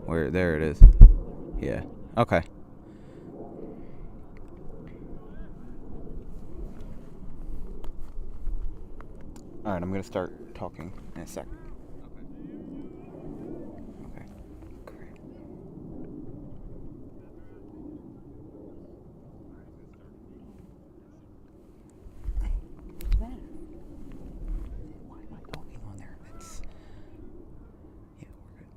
Where? There it is. Yeah. Okay. All right, I'm going to start talking in a sec. Okay. Great. What's the matter? Why am I talking on there? Yeah, we're good.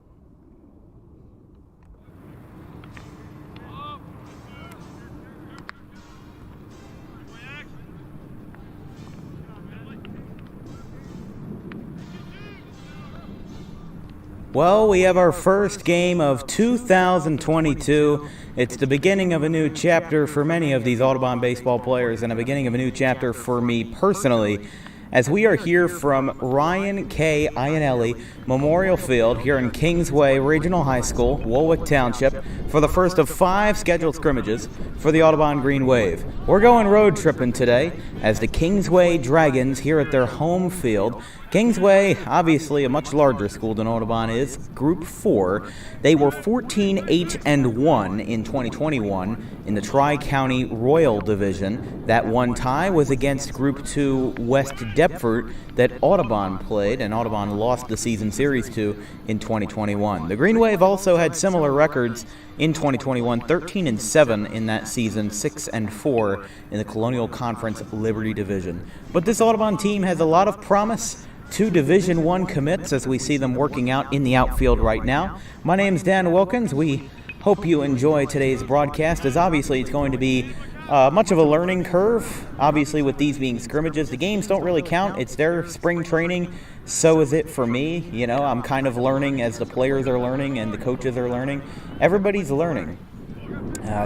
Well, we have our first game of 2022. It's the beginning of a new chapter for many of these Audubon baseball players and a beginning of a new chapter for me personally, as we are here from Ryan K. Ionelli Memorial Field here in Kingsway Regional High School, Woolwick Township, for the first of 5 scheduled scrimmages for the Audubon Green Wave. We're going road tripping today as the Kingsway Dragons here at their home field. Kingsway, obviously a much larger school than Audubon is, Group 4. They were 14-8-1 in 2021 in the Tri-County Royal Division. That one tie was against Group 2 West Deptford that Audubon played, and Audubon lost the season series to in 2021. The Green Wave also had similar records in 2021, 13-7 in that season, 6-4 in the Colonial Conference Liberty Division. But this Audubon team has a lot of promise. 2 Division I commits as we see them working out in the outfield right now. My name's Dan Wilkins. We hope you enjoy today's broadcast, as obviously it's going to be much of a learning curve. Obviously, with these being scrimmages, the games don't really count. It's their spring training. So is it for me. You know, I'm kind of learning as the players are learning and the coaches are learning. Everybody's learning.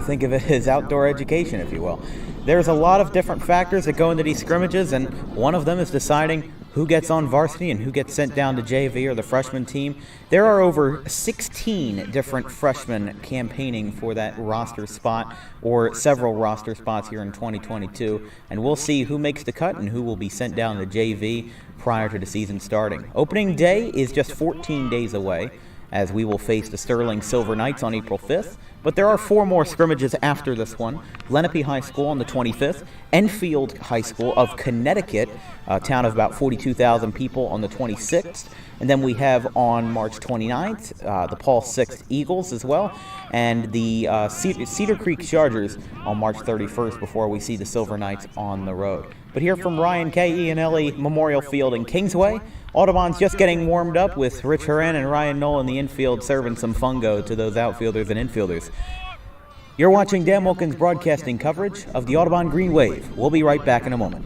Think of it as outdoor education, if you will. There's a lot of different factors that go into these scrimmages, and one of them is deciding who gets on varsity and who gets sent down to JV or the freshman team. There are over 16 different freshmen campaigning for that roster spot, or several roster spots here in 2022, and we'll see who makes the cut and who will be sent down to JV prior to the season starting. Opening day is just 14 days away, as we will face the Sterling Silver Knights on April 5th. But there are 4 more scrimmages after this one. Lenape High School on the 25th, Enfield High School of Connecticut, a town of about 42,000 people, on the 26th. And then we have on March 29th, the Paul Sixth Eagles as well, and the Cedar Creek Chargers on March 31st before we see the Silver Knights on the road. But here from Ryan K. Ionelli Memorial Field in Kingsway, Audubon's just getting warmed up with Rich Horan and Ryan Knoll in the infield serving some fungo to those outfielders and infielders. You're watching Dan Wilkins broadcasting coverage of the Audubon Green Wave. We'll be right back in a moment.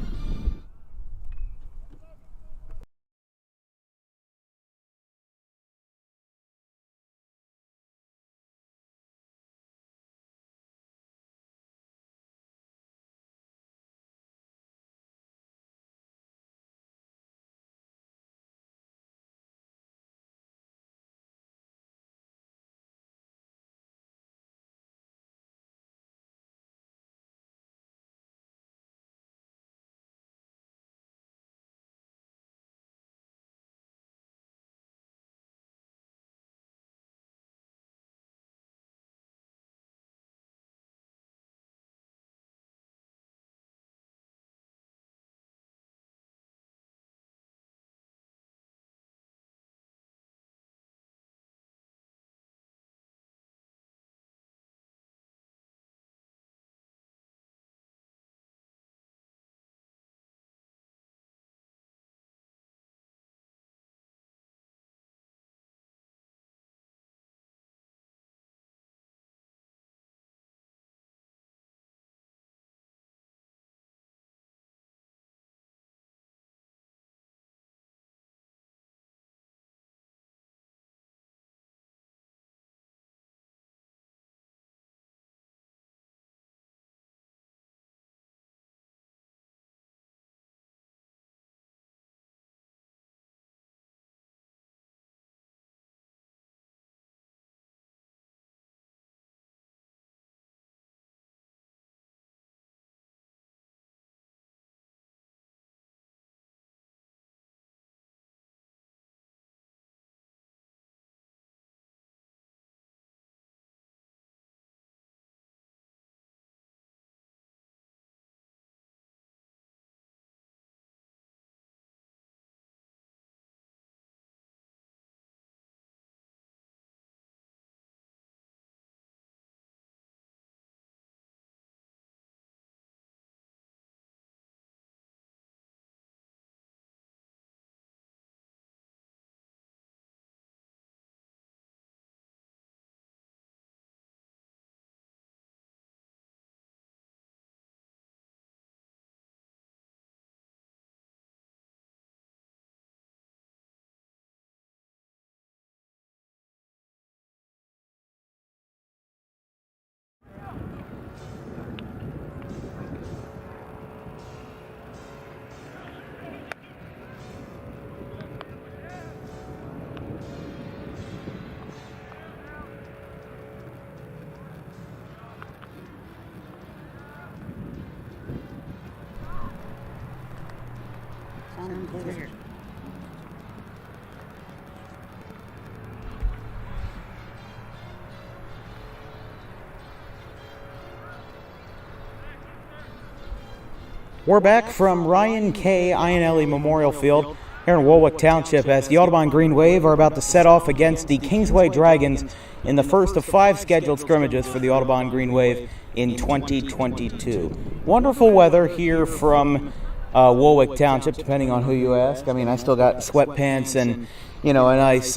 We're back from Ryan K. Ionelli Memorial Field here in Warwick Township as the Audubon Green Wave are about to set off against the Kingsway Dragons in the first of 5 scheduled scrimmages for the Audubon Green Wave in 2022. Wonderful weather here from Warwick Township, depending on who you ask. I mean, I still got sweatpants and, a nice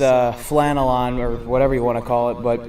flannel on, or whatever you want to call it, but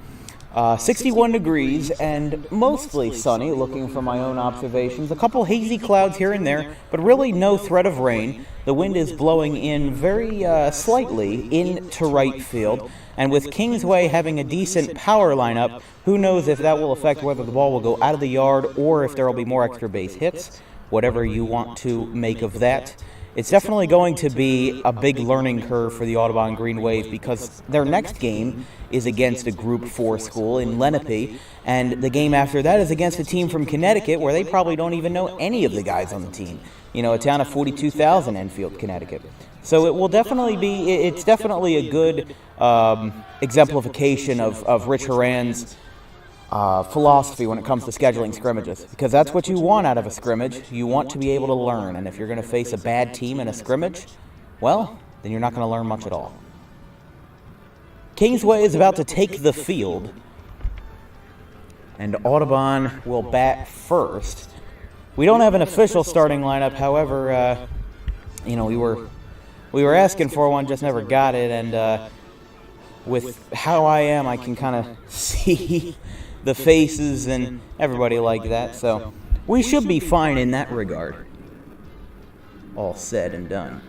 61 degrees and mostly sunny, looking from my own observations. A couple hazy clouds here and there, but really no threat of rain. The wind is blowing in very slightly into right field. And with Kingsway having a decent power lineup, who knows if that will affect whether the ball will go out of the yard or if there will be more extra base hits, whatever you want to make of that. It's definitely going to be a big learning curve for the Audubon Green Wave because their next game is against a Group 4 school in Lenape, and the game after that is against a team from Connecticut where they probably don't even know any of the guys on the team. A town of 42,000, Enfield, Connecticut. So it will definitely be, it's definitely a good exemplification of Rich Horan's philosophy when it comes to scheduling scrimmages, because that's what you want out of a scrimmage. You want to be able to learn, and if you're going to face a bad team in a scrimmage, well, then you're not going to learn much at all. Kingsway is about to take the field, and Audubon will bat first. We don't have an official starting lineup, however, we were asking for one, just never got it, and with how I am, I can kind of see the faces and everybody like that, so we should be fine in that regard. All said and done.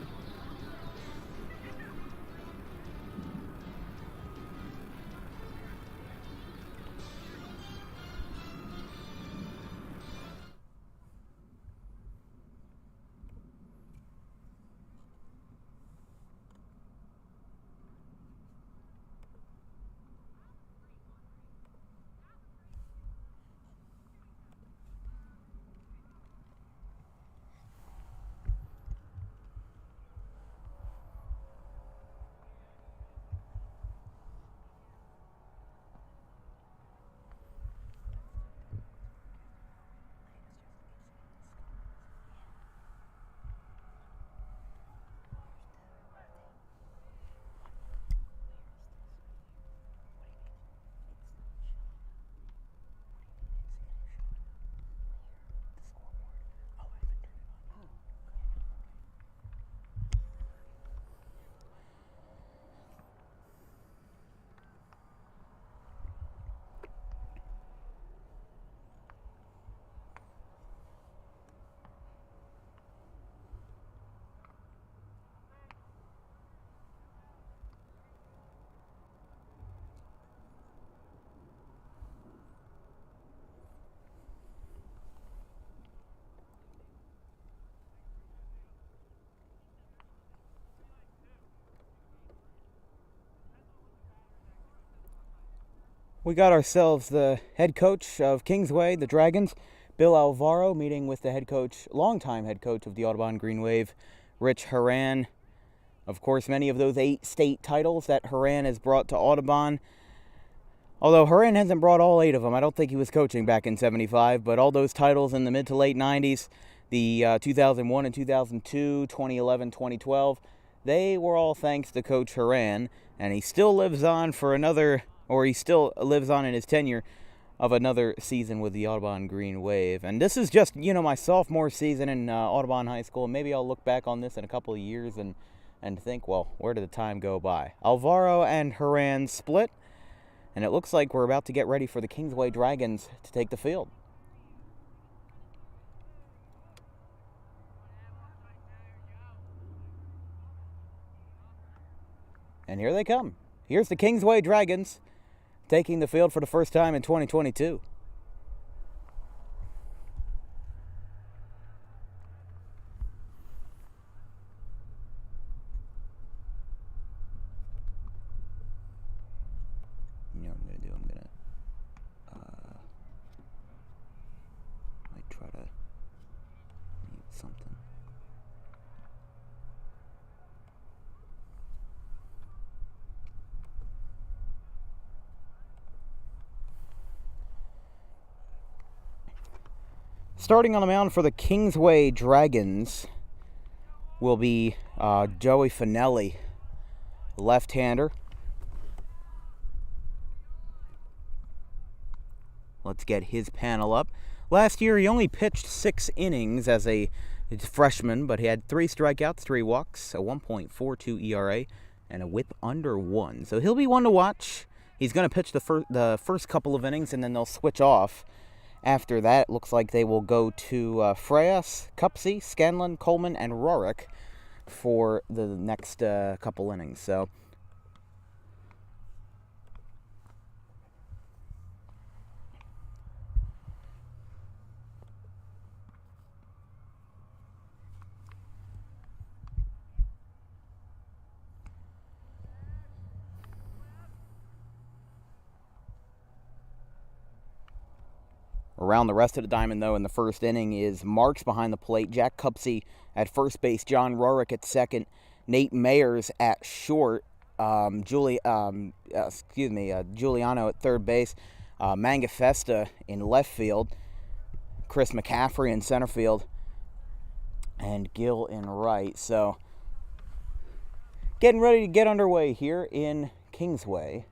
We got ourselves the head coach of Kingsway, the Dragons, Bill Alvaro, meeting with the head coach, longtime head coach of the Audubon Green Wave, Rich Horan. Of course, many of those 8 state titles that Horan has brought to Audubon. Although Horan hasn't brought all 8 of them. I don't think he was coaching back in '75, but all those titles in the mid to late 90s, the 2001 and 2002, 2011, 2012, they were all thanks to Coach Horan, and he still lives on for another, or he still lives on in his tenure of another season with the Audubon Green Wave. And this is just, my sophomore season in Audubon High School. Maybe I'll look back on this in a couple of years and think, well, where did the time go by? Alvaro and Horan split, and it looks like we're about to get ready for the Kingsway Dragons to take the field. And here they come. Here's the Kingsway Dragons taking the field for the first time in 2022. You know what I'm going to do? I'm going to might try to mute something. Starting on the mound for the Kingsway Dragons will be Joey Finelli, left-hander. Let's get his panel up. Last year, he only pitched 6 innings as a freshman, but he had 3 strikeouts, 3 walks, a 1.42 ERA, and a whip under 1. So he'll be one to watch. He's going to pitch the first couple of innings, and then they'll switch off. After that, it looks like they will go to Freyas, Cupsey, Scanlon, Coleman, and Rorick for the next couple innings. So around the rest of the diamond, though, in the first inning is Marks behind the plate, Jack Cupsey at first base, John Rorick at second, Nate Mayers at short, Giuliano at third base, Mangafesta in left field, Chris McCaffrey in center field, and Gill in right. So getting ready to get underway here in Kingsway.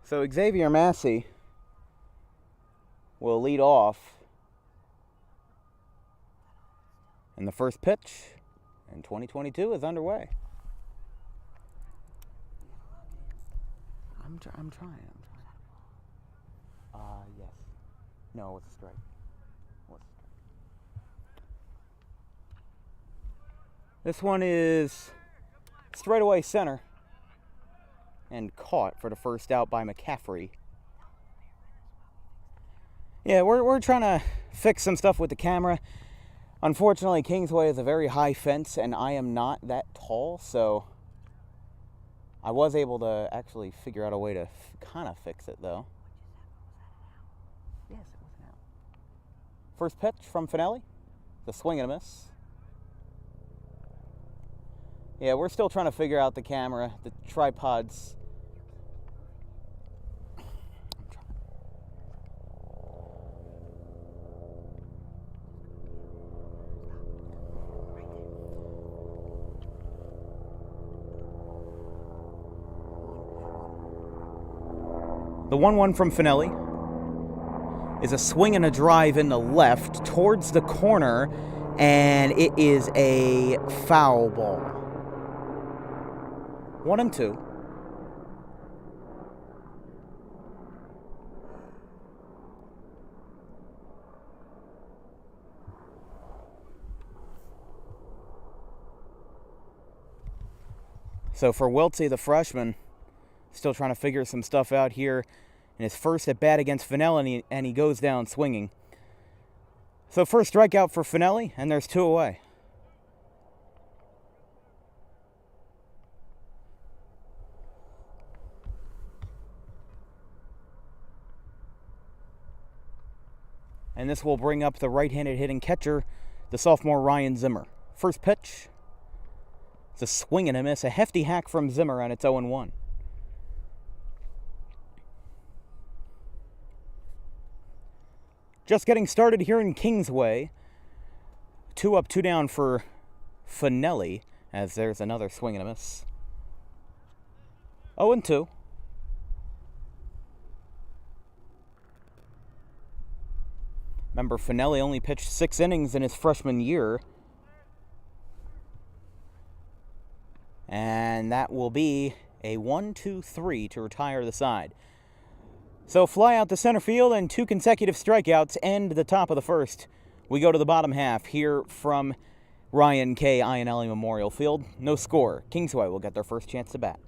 So Xavier Massey will lead off and the first pitch in 2022 is underway. I'm trying. Yes. No, it's a strike. This one is straightaway center and caught for the first out by McCaffrey. Yeah, we're trying to fix some stuff with the camera. Unfortunately, Kingsway is a very high fence, and I am not that tall, so I was able to actually figure out a way to kind of fix it, though. Yes, it was an out. First pitch from Finelli. The swing and a miss. Yeah, we're still trying to figure out the camera. The tripod's... The 1-1 from Finelli is a swing and a drive in the left towards the corner, and it is a foul ball. 1-2. So for Welty, the freshman, still trying to figure some stuff out here in his first at bat against Finelli, and he goes down swinging. So first strikeout for Finelli, and there's 2 away. And this will bring up the right-handed hitting catcher, the sophomore Ryan Zimmer. First pitch. It's a swing and a miss, a hefty hack from Zimmer, and it's 0-1. Just getting started here in Kingsway. 2 up, 2 down for Finelli, as there's another swing and a miss. 0-2. Remember, Finelli only pitched 6 innings in his freshman year. And that will be a 1-2-3 to retire the side. So fly out to center field and 2 consecutive strikeouts end the top of the first. We go to the bottom half here from Ryan K. Ionelli Memorial Field. No score. Kingsway will get their first chance to bat.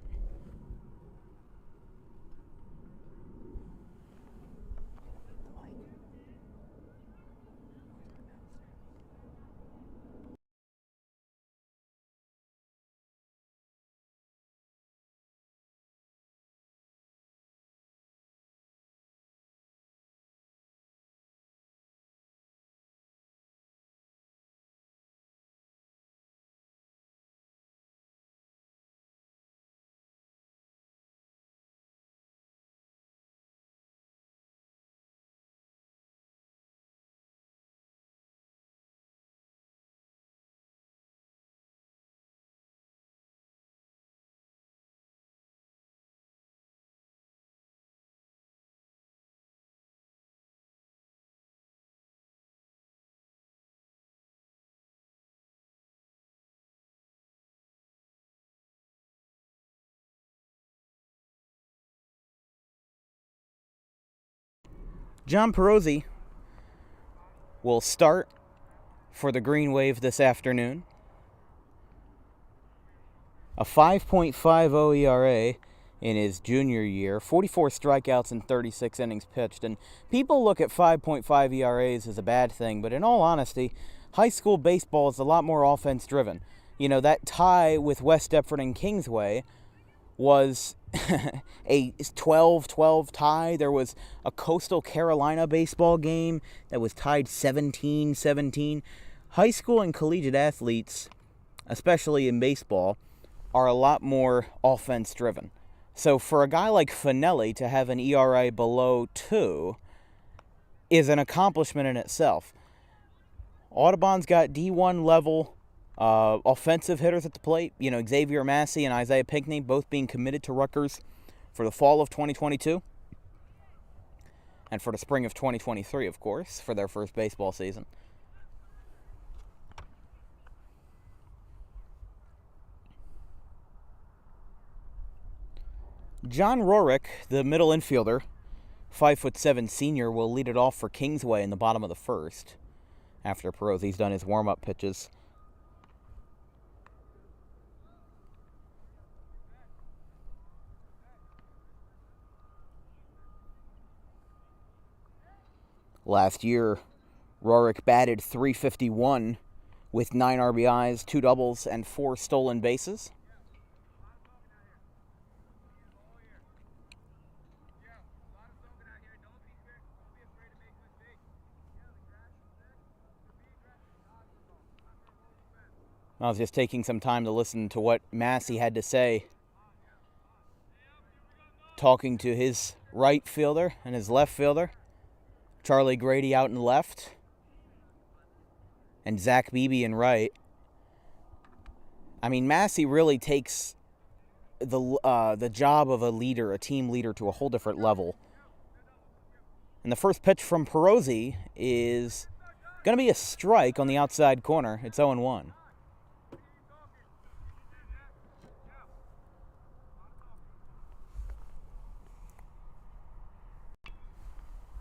John Perozzi will start for the Green Wave this afternoon. A 5.50 ERA in his junior year, 44 strikeouts and 36 innings pitched. And people look at 5.5 ERAs as a bad thing, but in all honesty, high school baseball is a lot more offense-driven. You know, that tie with West Deptford and Kingsway was a 12-12 tie. There was a Coastal Carolina baseball game that was tied 17-17. High school and collegiate athletes, especially in baseball, are a lot more offense-driven. So for a guy like Finelli to have an ERA below 2 is an accomplishment in itself. Audubon's got D1 level offensive hitters at the plate. You know, Xavier Massey and Isaiah Pinckney both being committed to Rutgers for the fall of 2022. And for the spring of 2023, of course, for their first baseball season. John Rorick, the middle infielder, 5'7" senior, will lead it off for Kingsway in the bottom of the first after Perozzi's done his warm-up pitches. Last year, Rorick batted .351 with 9 RBIs, 2 doubles, and 4 stolen bases. I was just taking some time to listen to what Massey had to say, talking to his right fielder and his left fielder, Charlie Grady out in left, and Zach Beebe in right. I mean, Massey really takes the job of a leader, a team leader, to a whole different level. And the first pitch from Perozzi is going to be a strike on the outside corner. It's 0-1.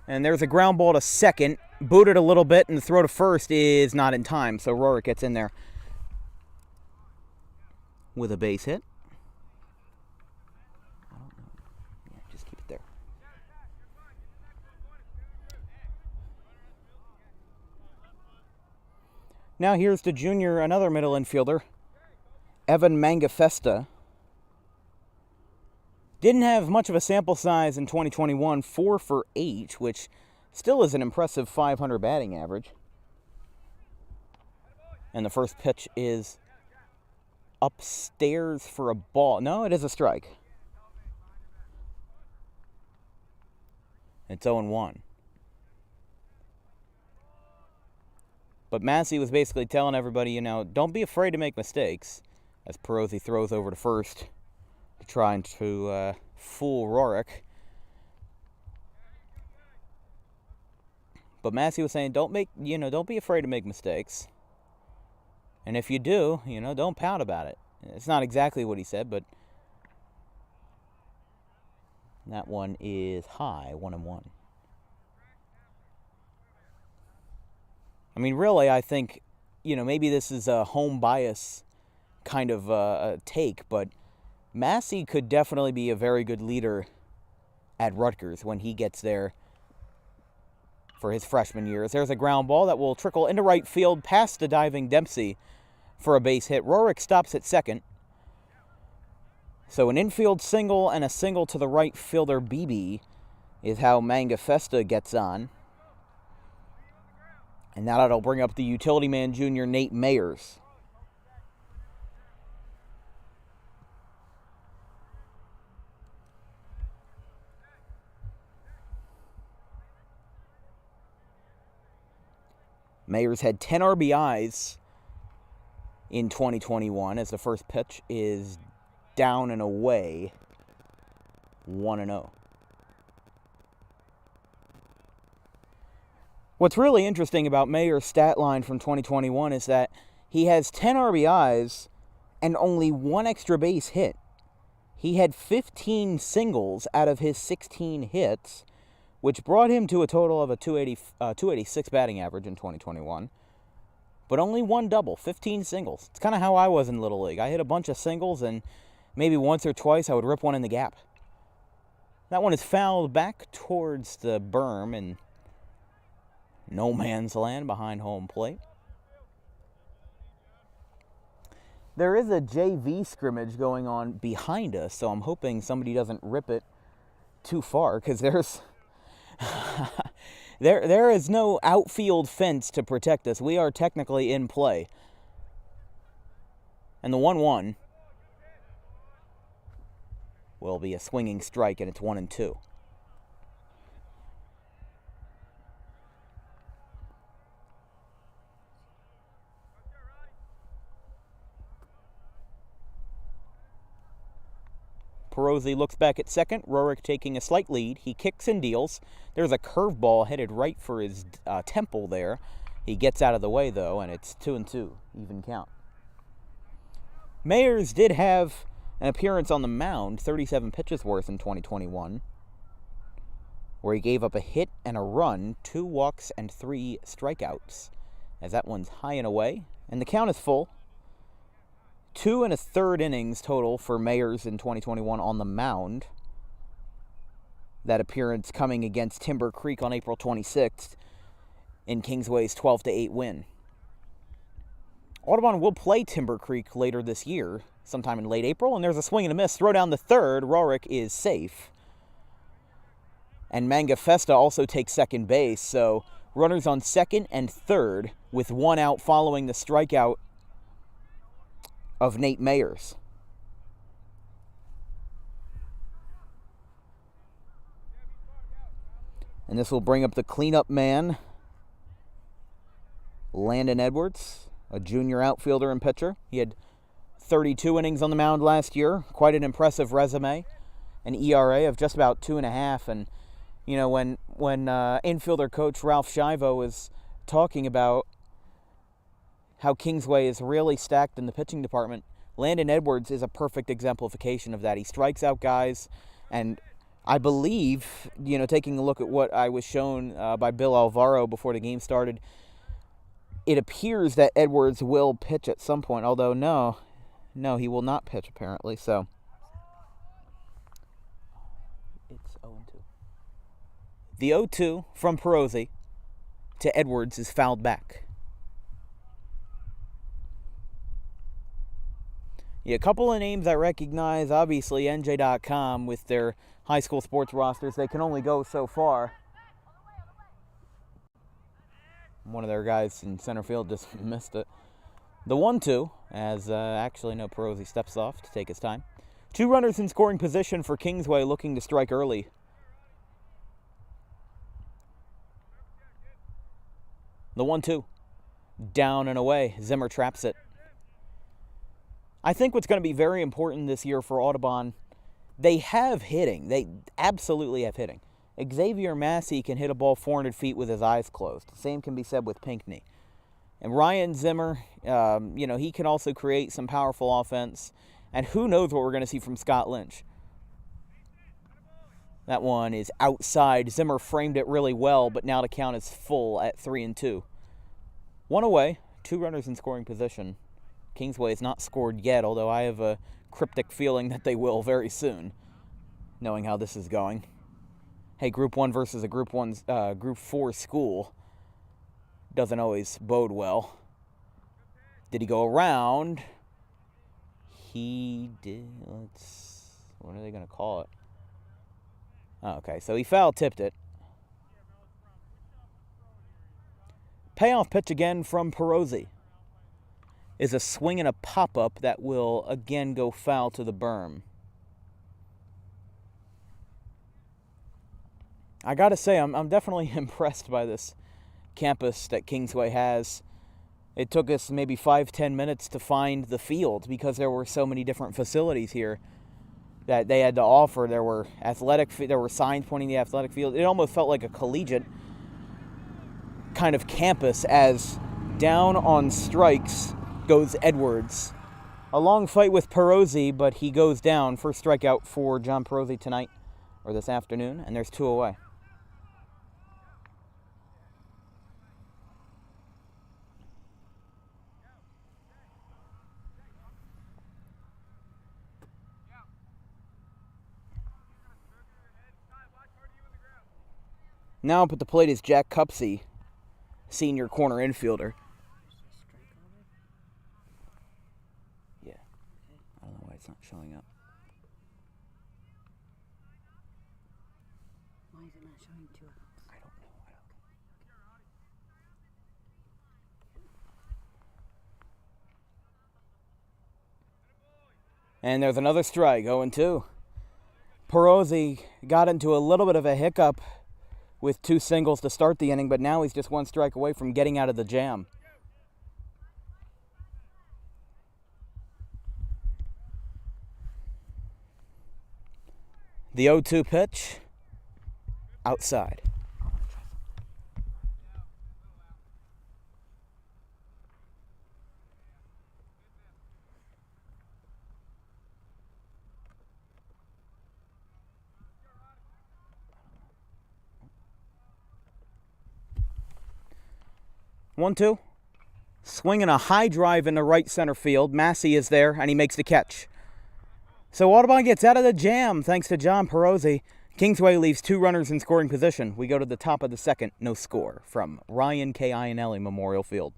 And there's a ground ball to second. Booted a little bit, and the throw to first is not in time. So Rorick gets in there with a base hit. I don't know. Yeah, just keep it there. Now here's the junior, another middle infielder, Evan Mangafesta. Didn't have much of a sample size in 2021, 4 for 8, which still is an impressive .500 batting average. And the first pitch is upstairs for a ball. No, it is a strike. It's 0-1. But Massey was basically telling everybody, you know, don't be afraid to make mistakes, as Perozzi throws over to first, trying to fool Rorick. But Massey was saying, don't be afraid to make mistakes. And if you do, don't pout about it. It's not exactly what he said, but that one is high, 1-1. I mean, really, I think, maybe this is a home bias kind of a take, but Massey could definitely be a very good leader at Rutgers when he gets there for his freshman years. There's a ground ball that will trickle into right field past the diving Dempsey for a base hit. Rorick stops at second. So an infield single and a single to the right fielder Beebe is how Mangafesta gets on. And now that'll bring up the utility man junior Nate Mayers. Mayers had 10 RBIs in 2021 as the first pitch is down and away, 1-0. What's really interesting about Mayer's stat line from 2021 is that he has 10 RBIs and only 1 extra base hit. He had 15 singles out of his 16 hits, which brought him to a total of a 286 batting average in 2021. But only one double, 15 singles. It's kind of how I was in Little League. I hit a bunch of singles, and maybe once or twice I would rip one in the gap. That one is fouled back towards the berm in no man's land behind home plate. There is a JV scrimmage going on behind us, so I'm hoping somebody doesn't rip it too far, because there's there is no outfield fence to protect us. We are technically in play. And the 1-1 will be a swinging strike, and it's 1-2. Perosi looks back at second. Rorik taking a slight lead. He kicks and deals. There's a curveball headed right for his temple there. He gets out of the way, though, and it's 2-2, even count. Mayers did have an appearance on the mound, 37 pitches worth in 2021, where he gave up a hit and a run, 2 walks and 3 strikeouts, as that one's high and away, and the count is full. 2 1/3 innings total for Mayers in 2021 on the mound. That appearance coming against Timber Creek on April 26th in Kingsway's 12-8 win. Audubon will play Timber Creek later this year, sometime in late April, and there's a swing and a miss. Throw down the third. Rorik is safe. And Manga Festa also takes second base, so runners on second and third with 1 out following the strikeout of Nate Mayers. And this will bring up the cleanup man, Landon Edwards, a junior outfielder and pitcher. He had 32 innings on the mound last year, quite an impressive resume, an ERA of just about 2.5. And you know, when infielder coach Ralph Shivo was talking about how Kingsway is really stacked in the pitching department, Landon Edwards is a perfect exemplification of that. He strikes out guys, and I believe, you know, taking a look at what I was shown by Bill Alvaro before the game started, it appears that Edwards will pitch at some point, although no, he will not pitch apparently, so it's 0-2. The 0-2 from Perosi to Edwards is fouled back. Yeah, a couple of names I recognize, obviously NJ.com with their high school sports rosters, they can only go so far. One of their guys in center field just missed it. The 1-2, as actually no, Perosi steps off to take his time. 2 runners in scoring position for Kingsway looking to strike early. The 1-2, down and away. Zimmer traps it. I think what's going to be very important this year for Audubon, they have hitting. They absolutely have hitting. Xavier Massey can hit a ball 400 feet with his eyes closed. The same can be said with Pinckney. And Ryan Zimmer, you know, he can also create some powerful offense. And who knows what we're going to see from Scott Lynch. That one is outside. Zimmer framed it really well, but now the count is full at 3-2. 1 away, 2 runners in scoring position. Kingsway has not scored yet, although I have a cryptic feeling that they will very soon, knowing how this is going. Hey, Group 1 versus a Group 4 school doesn't always bode well. Did he go around? He did. What are they going to call it? Oh, okay, so he foul-tipped it. Payoff pitch again from Perosi is a swing and a pop-up that will again go foul to the berm. I gotta say, I'm definitely impressed by this campus that Kingsway has. It took us maybe 5-10 minutes to find the field because there were so many different facilities here that they had to offer. There were signs pointing to the athletic field. It almost felt like a collegiate kind of campus, as down on strikes goes Edwards. A long fight with Perosi, but he goes down. First strikeout for John Perosi tonight, or this afternoon, and there's 2 away. Now up at the plate is Jack Cupsey, senior corner infielder. Yeah. I don't know why it's not showing up. Why is it not showing 2 outs? I don't know. And there's another strike, 0-2. Perozzi got into a little bit of a hiccup with 2 singles to start the inning, but now he's just 1 strike away from getting out of the jam. The 0-2 pitch, outside. 1-2. Swinging a high drive into right center field. Massey is there, and he makes the catch. So Audubon gets out of the jam thanks to John Perozzi. Kingsway leaves 2 runners in scoring position. We go to the top of the second, no score, from Ryan K. Ionelli Memorial Field.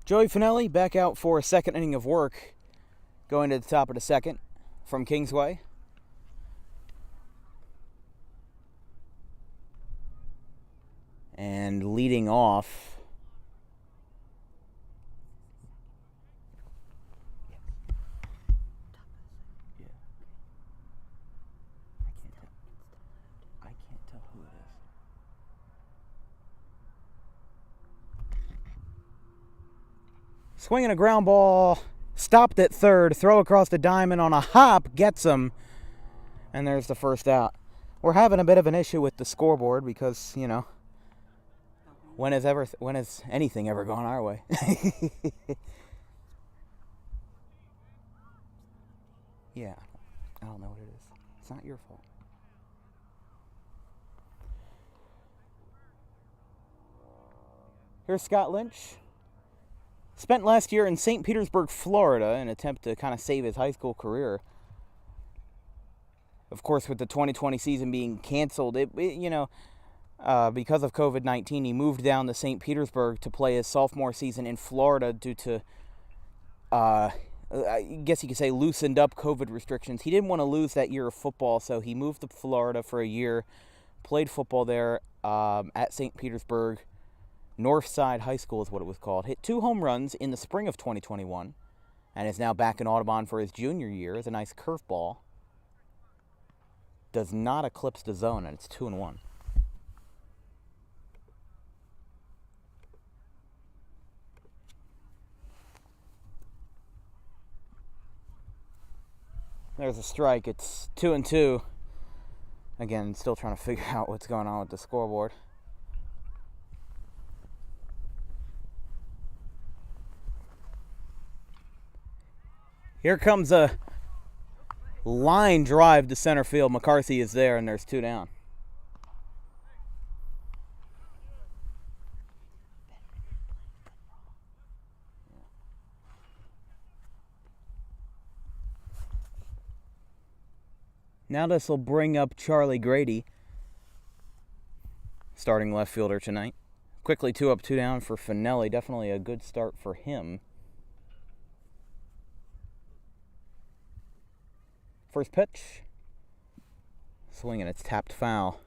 Joey Finelli back out for a second inning of work, going to the top of the second from Kingsway. And leading off, I can't tell who it is. Swinging a ground ball, stopped at third, throw across the diamond on a hop, gets him, and there's the first out. We're having a bit of an issue with the scoreboard because, you know, when has anything ever gone our way? Yeah, I don't know what it is. It's not your fault. Here's Scott Lynch. Spent last year in St. Petersburg, Florida, in an attempt to kind of save his high school career. Of course, with the 2020 season being canceled, because of COVID-19, he moved down to St. Petersburg to play his sophomore season in Florida due to, I guess you could say, loosened up COVID restrictions. He didn't want to lose that year of football, so he moved to Florida for a year, played football there at St. Petersburg. Northside High School is what it was called. Hit 2 home runs in the spring of 2021, and is now back in Audubon for his junior year as a nice curveball. Does not eclipse the zone, and it's 2-1. There's a strike. It's 2-2. Again, still trying to figure out what's going on with the scoreboard. Here comes a line drive to center field. McCarthy is there, and there's 2 down. Now this will bring up Charlie Grady, starting left fielder tonight. Quickly 2 up, 2 down for Finelli. Definitely a good start for him. First pitch. Swing and it's tapped foul.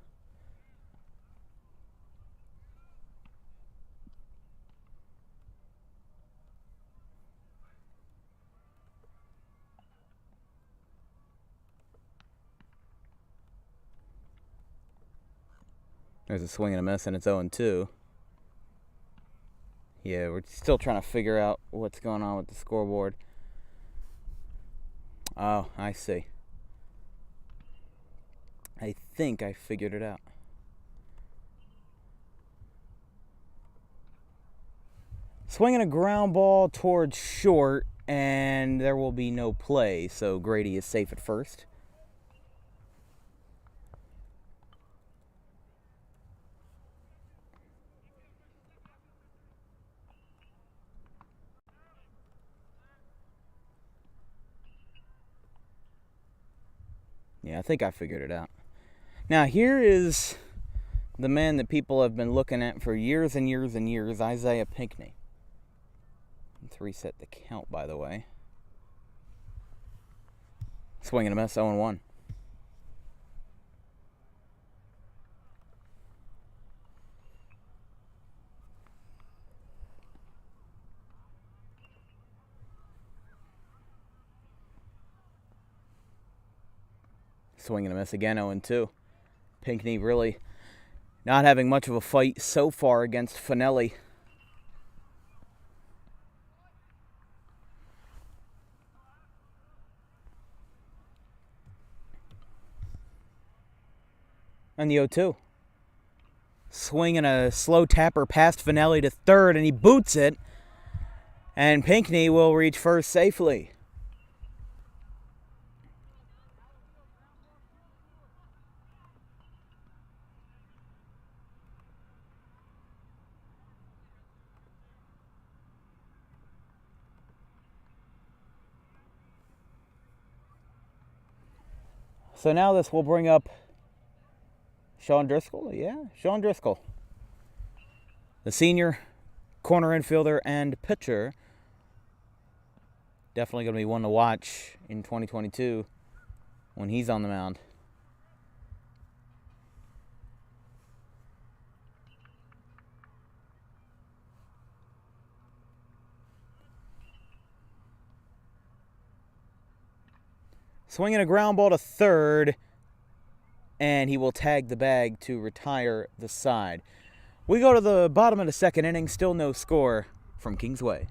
There's a swing and a miss, and it's 0-2. Yeah, we're still trying to figure out what's going on with the scoreboard. Oh, I see. I think I figured it out. Swinging a ground ball towards short, and there will be no play, so Grady is safe at first. Yeah, I think I figured it out. Now, here is the man that people have been looking at for years and years and years, Isaiah Pinckney. Let's reset the count, by the way. Swing and a miss, 0-1. Swing and a miss again, 0-2. Pinckney really not having much of a fight so far against Finelli. And the 0-2. Swinging a slow tapper past Finelli to third, and he boots it. And Pinckney will reach first safely. So now this will bring up Sean Driscoll. Yeah, Sean Driscoll. The senior corner infielder and pitcher. Definitely going to be one to watch in 2022 when he's on the mound. Swinging a ground ball to third, and he will tag the bag to retire the side. We go to the bottom of the second inning, still no score from Kingsway.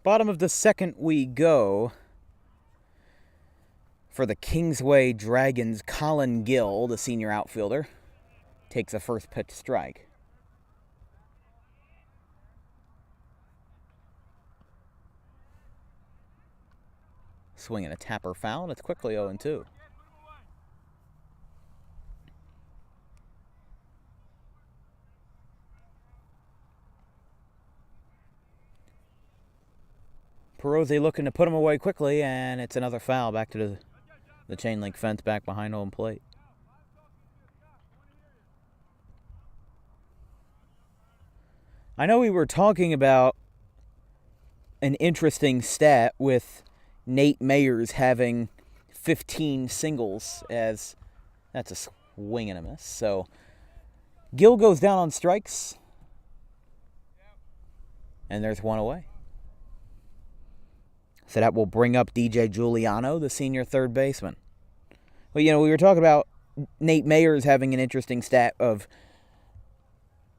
Bottom of the second we go. For the Kingsway Dragons, Colin Gill, the senior outfielder, takes a first pitch strike. Swinging a tapper foul, and it's quickly 0-2. Perosi looking to put him away quickly, and it's another foul back to the chain link fence back behind home plate. I know we were talking about an interesting stat with Nate Mayers having 15 singles, as that's a swing and a miss. So Gill goes down on strikes, and there's one away. So that will bring up DJ Giuliano, the senior third baseman. Well, we were talking about Nate Mayers having an interesting stat of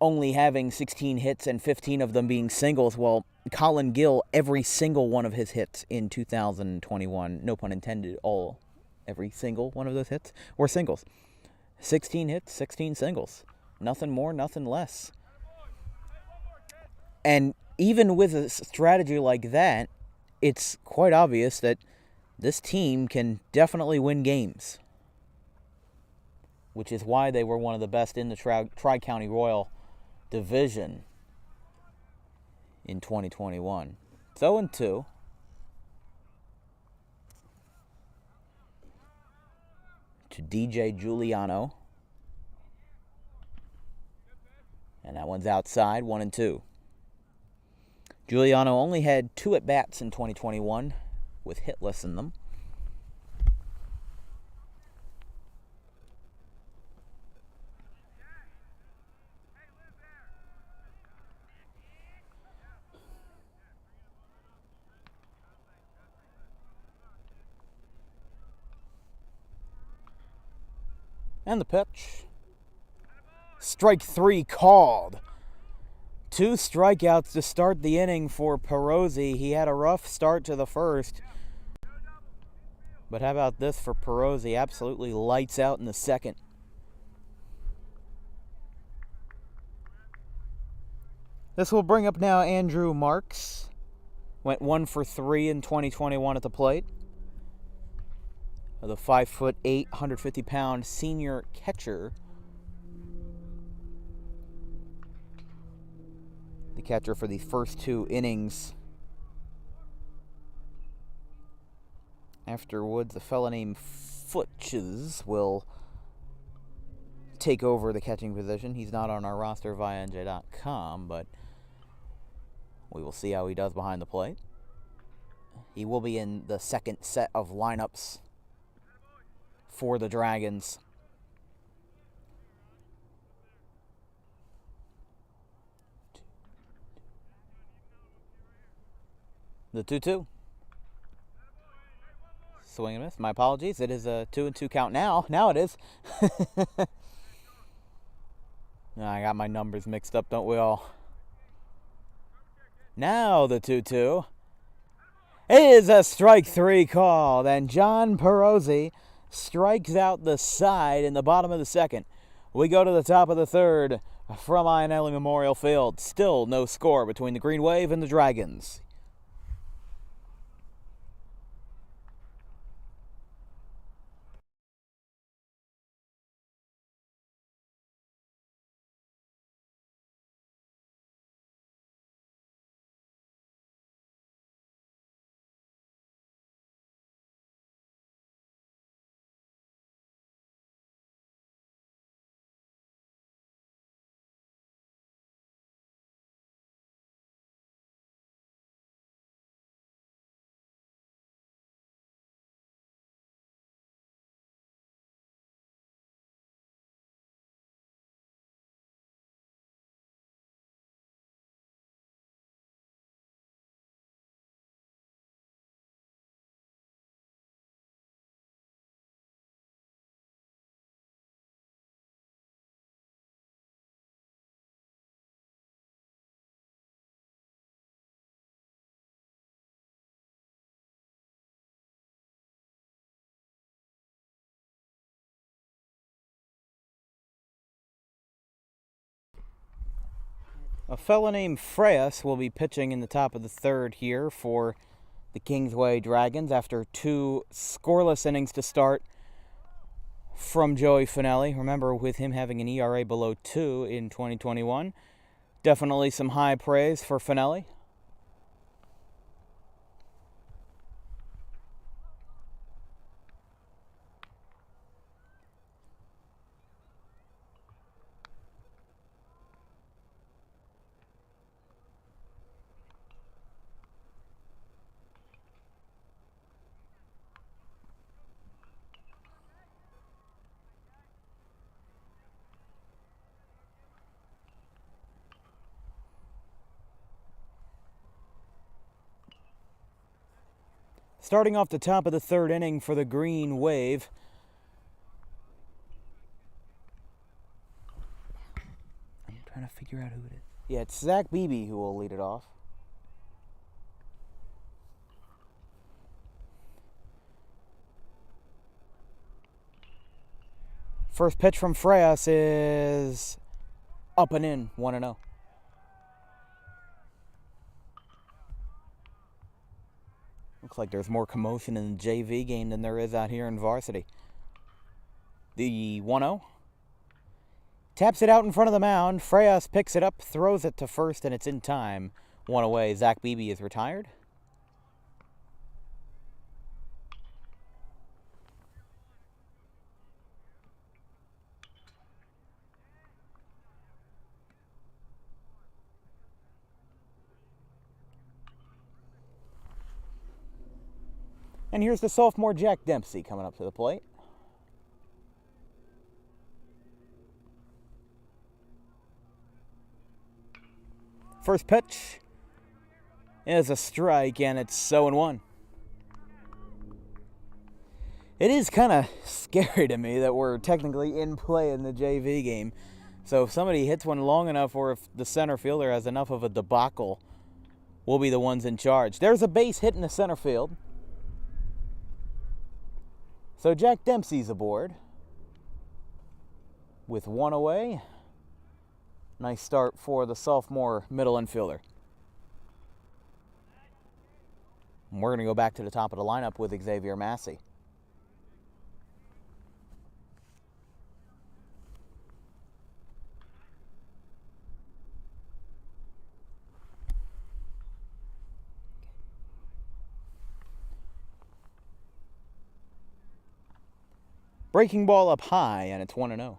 only having 16 hits and 15 of them being singles. Well, Colin Gill, every single one of his hits in 2021, no pun intended, every single one of those hits were singles. 16 hits, 16 singles. Nothing more, nothing less. And even with a strategy like that, it's quite obvious that this team can definitely win games, which is why they were one of the best in the Tri-County Royal division in 2021. It's 0-2. To DJ Giuliano. And that one's outside, 1-2. Giuliano only had 2 at-bats in 2021 with hitless in them. And the pitch. Strike 3 called. 2 strikeouts to start the inning for Perosi. He had a rough start to the first. But how about this for Perosi? Absolutely lights out in the second. This will bring up now Andrew Marks. Went 1 for 3 in 2021 at the plate. The 5'8", 150-pound senior catcher. The catcher for the first 2 innings. Afterwards, a fellow named Futches will take over the catching position. He's not on our roster via NJ.com, but we will see how he does behind the plate. He will be in the second set of lineups for the Dragons. The 2-2. Swing and miss. My apologies. It is a 2-2 count now. Now it is. I got my numbers mixed up, don't we all? Now the 2-2. It is a strike 3 call. And John Perosi strikes out the side in the bottom of the second. We go to the top of the third from Ionelli Memorial Field. Still no score between the Green Wave and the Dragons. A fella named Freyas will be pitching in the top of the third here for the Kingsway Dragons after 2 scoreless innings to start from Joey Finelli. Remember, with him having an ERA below 2 in 2021. Definitely some high praise for Finelli. Starting off the top of the third inning for the Green Wave. I'm trying to figure out who it is. Yeah, it's Zach Beebe who will lead it off. First pitch from Freyas is up and in, 1-0. Looks like there's more commotion in the JV game than there is out here in varsity. The 1-0. Taps it out in front of the mound. Freyas picks it up, throws it to first, and it's in time. 1 away. Zach Beebe is retired. And here's the sophomore Jack Dempsey coming up to the plate. First pitch is a strike, and it's 0-1. It is kind of scary to me that we're technically in play in the JV game. So if somebody hits one long enough, or if the center fielder has enough of a debacle, we'll be the ones in charge. There's a base hit in the center field. So Jack Dempsey's aboard with 1 away. Nice start for the sophomore middle infielder. And we're going to go back to the top of the lineup with Xavier Massey. Breaking ball up high, and it's 1-0.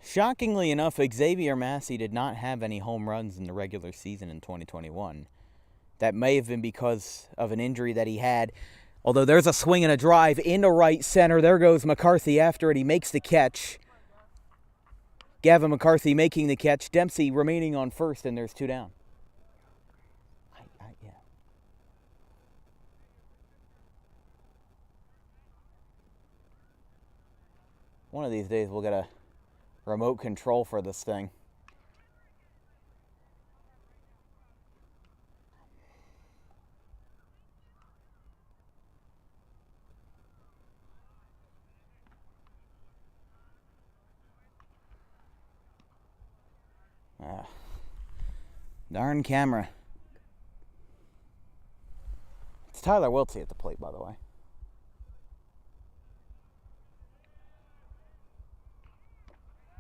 Shockingly enough, Xavier Massey did not have any home runs in the regular season in 2021. That may have been because of an injury that he had. Although there's a swing and a drive into right center. There goes McCarthy after it. He makes the catch. Gavin McCarthy making the catch. Dempsey remaining on first, and there's 2 down. One of these days we'll get a remote control for this thing. Darn camera. It's Tyler Wiltsey at the plate, by the way.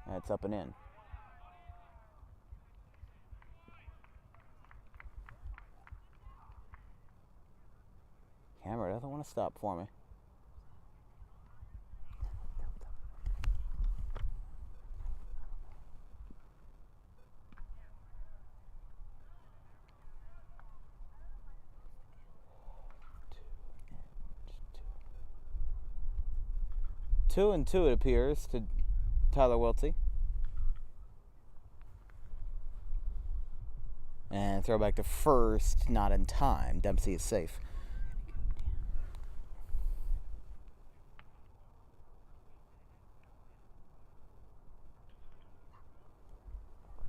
That's up and in. Camera doesn't want to stop for me. Two and two, it appears, to Tyler Wiltsey. And throw back to first, not in time. Dempsey is safe.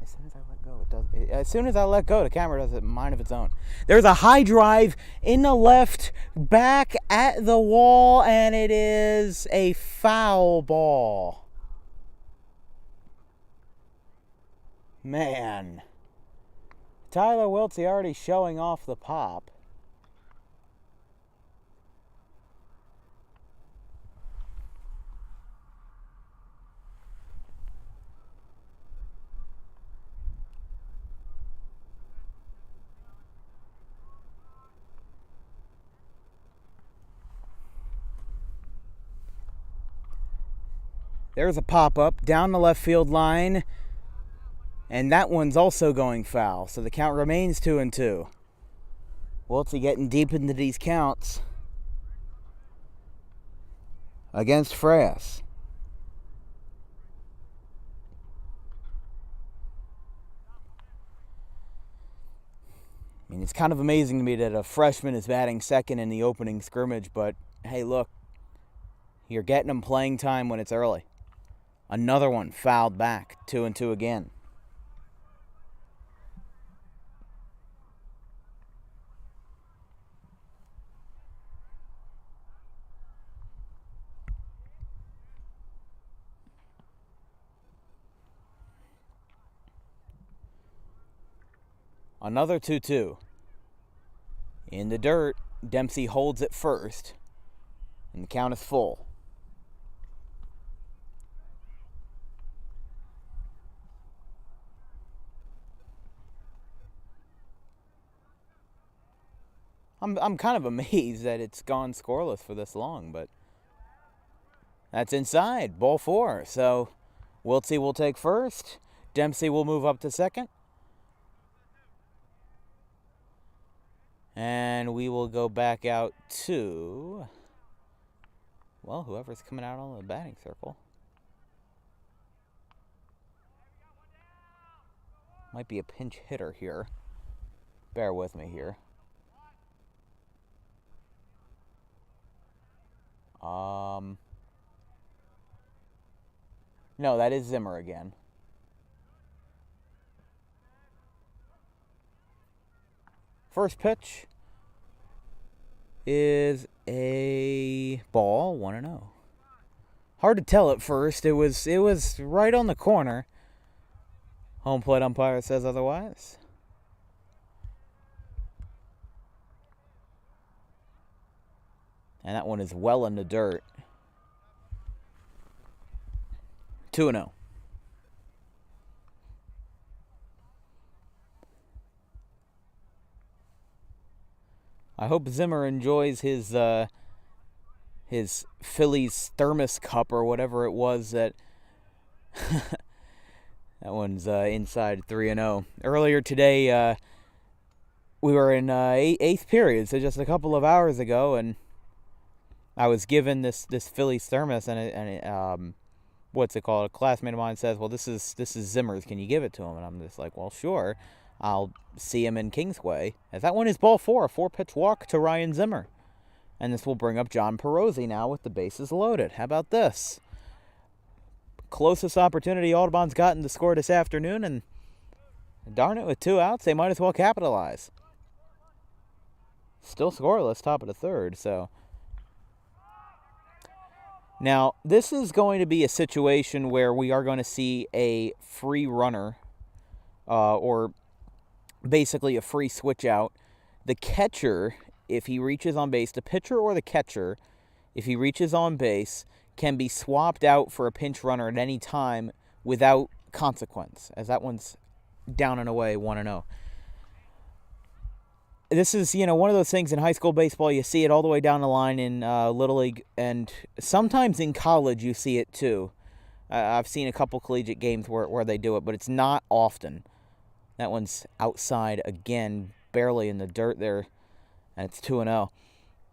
As soon as I let go, As soon as I let go, the camera does a mind of its own. There's a high drive in the left, back at the wall, and it is a foul ball. Man. Tyler Wiltsey already showing off the pop. There's a pop-up down the left field line, and that one's also going foul, so the count remains 2-2. Wiltsey getting deep into these counts against Freyas. I mean, it's kind of amazing to me that a freshman is batting second in the opening scrimmage, but hey, look, you're getting him playing time when it's early. Another one fouled back, 2-2 again. Another 2-2. In the dirt, Dempsey holds it first, and the count is full. I'm kind of amazed that it's gone scoreless for this long, but that's inside, ball 4. So Wiltsey will take first. Dempsey will move up to second. And we will go back out to, well, whoever's coming out on the batting circle. Might be a pinch hitter here. Bear with me here. No, that is Zimmer again. First pitch is a ball, 1-0. Hard to tell at first. It was right on the corner. Home plate umpire says otherwise. And that one is well in the dirt. 2-0. I hope Zimmer enjoys his Phillies thermos cup or whatever it was that that one's inside 3-0. Earlier today, we were in eighth period, so just a couple of hours ago, and I was given this Phillies thermos, and what's it called? A classmate of mine says, "Well, this is Zimmer's. Can you give it to him?" And I'm just like, "Well, sure. I'll see him in Kingsway." As that one is ball 4, a 4-pitch walk to Ryan Zimmer. And this will bring up John Perozzi now with the bases loaded. How about this? Closest opportunity Audubon's gotten to score this afternoon, and darn it, with 2 outs, they might as well capitalize. Still scoreless, top of the third, so. Now, this is going to be a situation where we are going to see a free runner, or basically a free switch out. The catcher, if he reaches on base, the pitcher or the catcher, if he reaches on base, can be swapped out for a pinch runner at any time without consequence, as that one's down and away, 1-0. This is, one of those things in high school baseball. You see it all the way down the line in Little League, and sometimes in college you see it too. I've seen a couple collegiate games where they do it, but it's not often. That one's outside again, barely in the dirt there, and it's 2-0.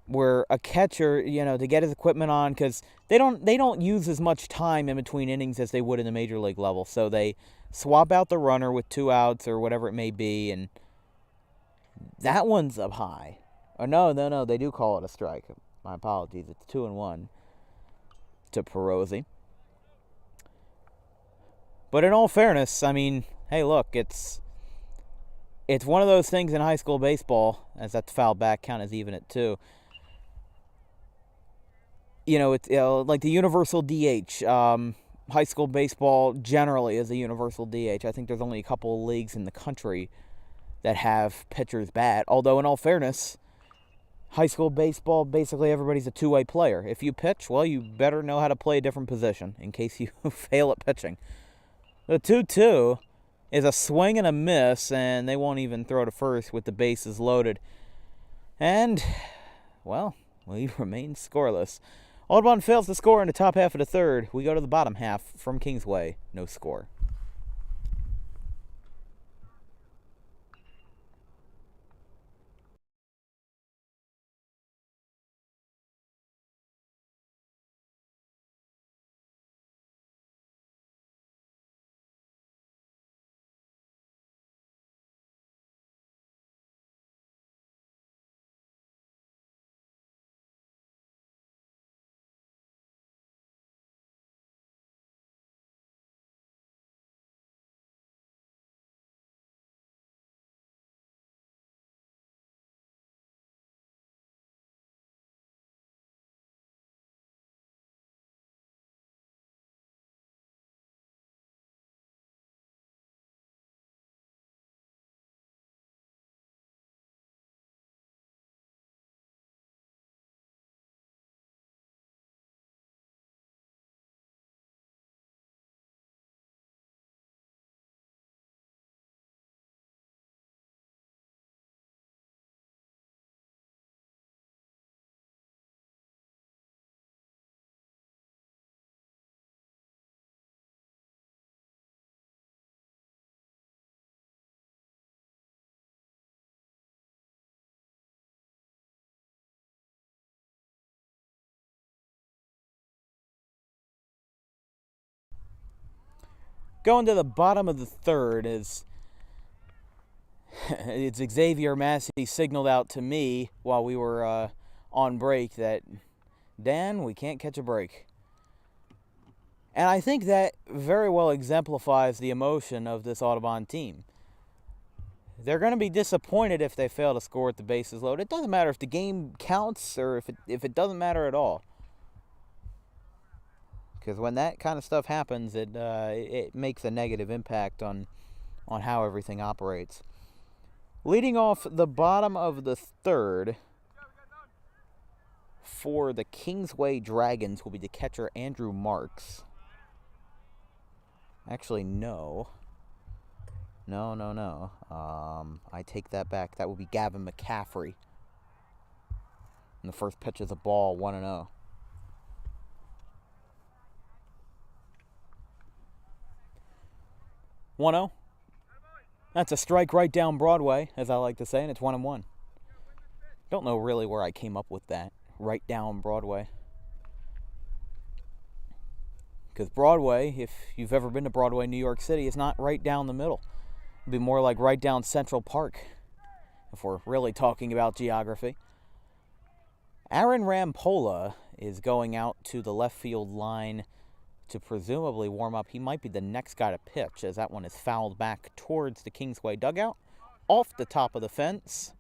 Where a catcher, to get his equipment on, because they don't use as much time in between innings as they would in the major league level, so they swap out the runner with 2 outs or whatever it may be, and that one's up high. Or no, they do call it a strike. My apologies. It's 2-1 to Perozzi. But in all fairness, I mean, hey, look, it's It's one of those things in high school baseball, as that foul back count is even at 2. It's like the universal DH. High school baseball generally is a universal DH. I think there's only a couple of leagues in the country that have pitchers bat. Although, in all fairness, high school baseball, basically everybody's a two-way player. If you pitch, well, you better know how to play a different position in case you fail at pitching. The 2-2 is a swing and a miss, and they won't even throw to first with the bases loaded. And, well, we remain scoreless. Audubon fails to score in the top half of the third. We go to the bottom half from Kingsway. No score. Going to the bottom of the third is it's Xavier Massey signaled out to me while we were on break that, Dan, we can't catch a break. And I think that very well exemplifies the emotion of this Audubon team. They're going to be disappointed if they fail to score at the bases loaded. It doesn't matter if the game counts or if it doesn't matter at all. Because when that kind of stuff happens, it makes a negative impact on how everything operates. Leading off the bottom of the third for the Kingsway Dragons will be the catcher Andrew Marks. Actually, no. No. I take that back. That would be Gavin McCaffrey. And the first pitch is a ball, 1-0. That's a strike right down Broadway, as I like to say, and it's 1-1. Don't know really where I came up with that. Right down Broadway. Because Broadway, if you've ever been to Broadway, New York City, is not right down the middle. It'd be more like right down Central Park, if we're really talking about geography. Aaron Rampola is going out to the left field line to presumably warm up. He might be the next guy to pitch, as that one is fouled back towards the Kingsway dugout, off the top of the fence,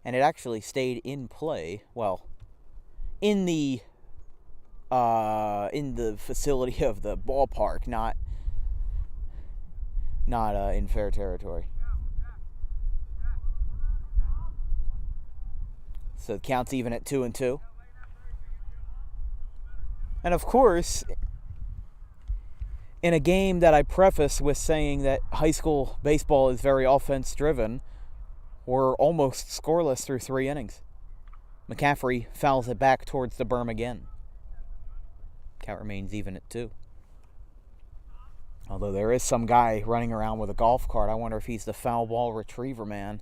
and it actually stayed in play. Well, in the facility of the ballpark, not in fair territory. So the count's even at 2-2. And of course, in a game that I preface with saying that high school baseball is very offense-driven, we're almost scoreless through 3 innings. McCaffrey fouls it back towards the berm again. Count remains even at 2. Although there is some guy running around with a golf cart. I wonder if he's the foul ball retriever man.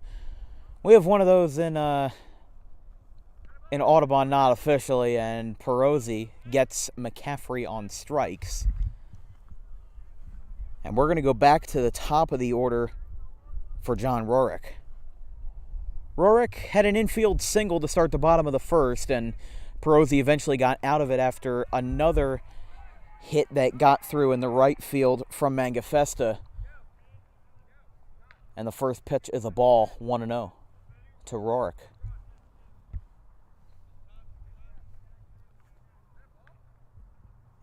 We have one of those in Audubon, not officially, and Perozzi gets McCaffrey on strikes. And we're going to go back to the top of the order for John Rorick. Rorick had an infield single to start the bottom of the first, and Perozzi eventually got out of it after another hit that got through in the right field from Mangafesta. And the first pitch is a ball, 1-0 to Rourke.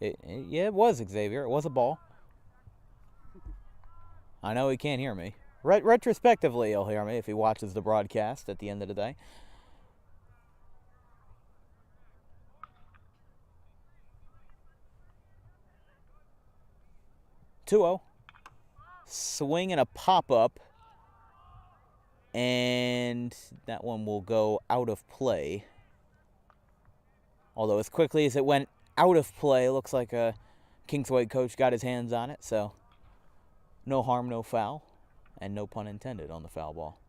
Yeah, it was Xavier. It was a ball. I know he can't hear me. Retrospectively, he'll hear me if he watches the broadcast at the end of the day. Two-0. Swing and a pop-up. And that one will go out of play. Although as quickly as it went out of play, it looks like a Kingsway coach got his hands on it. So no harm, no foul. And no pun intended on the foul ball.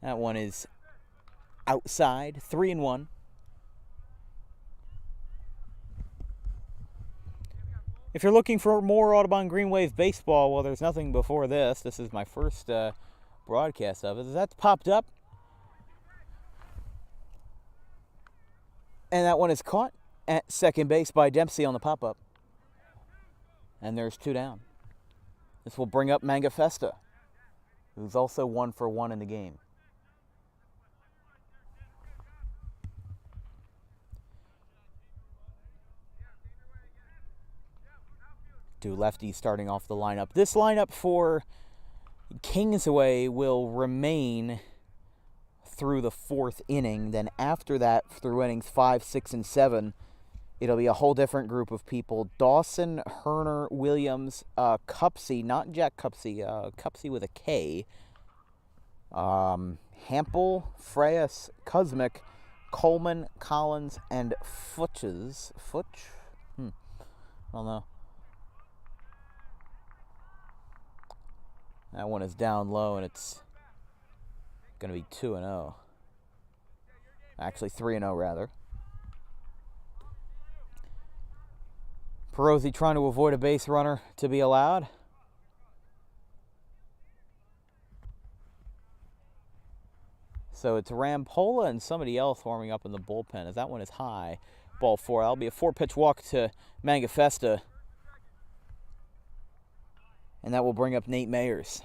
That one is outside, 3-1. If you're looking for more Audubon Green Wave baseball, well, there's nothing before this. This is my first broadcast of it. That's popped up. And that one is caught at second base by Dempsey on the pop-up. And there's 2 down. This will bring up Mangafesta, who's also 1 for 1 in the game. Two lefties starting off the lineup. This lineup for Kingsway will remain through the 4th inning. Then after that, through innings 5, 6, and 7, it'll be a whole different group of people. Dawson, Herner, Williams, Cupsey, not Jack Cupsey, Cupsey with a K. Hampel, Freyas, Kuzmic, Coleman, Collins, and Futches. Futch? I don't know. That one is down low, and it's going to be 2-0. Actually, 3-0, rather. Perosi trying to avoid a base runner to be allowed. So it's Rampola and somebody else warming up in the bullpen, as that one is high. Ball 4. That'll be a 4-pitch walk to Mangafesta. And that will bring up Nate Mayers.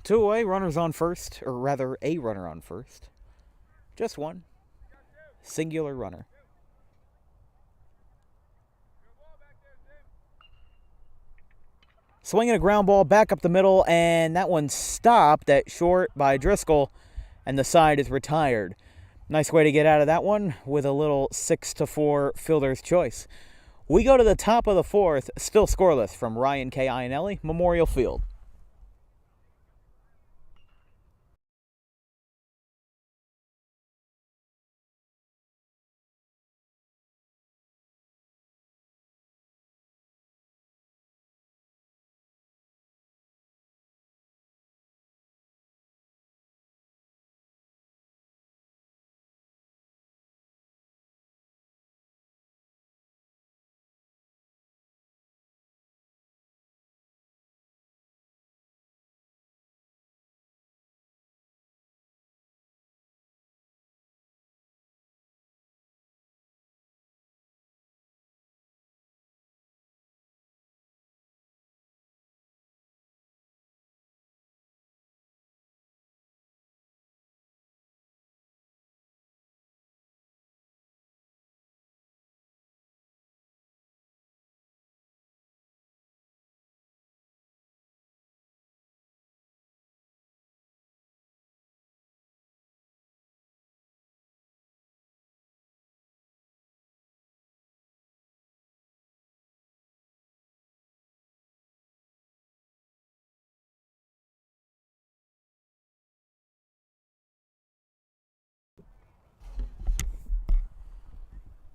Two away, runners on first, or rather a runner on first. Just one. Singular runner. Swinging a ground ball back up the middle, and that one stopped at short by Driscoll, and the side is retired. Nice way to get out of that one with a little 6-4 fielder's choice. We go to the top of the 4th, still scoreless from Ryan K. Ionelli, Memorial Field.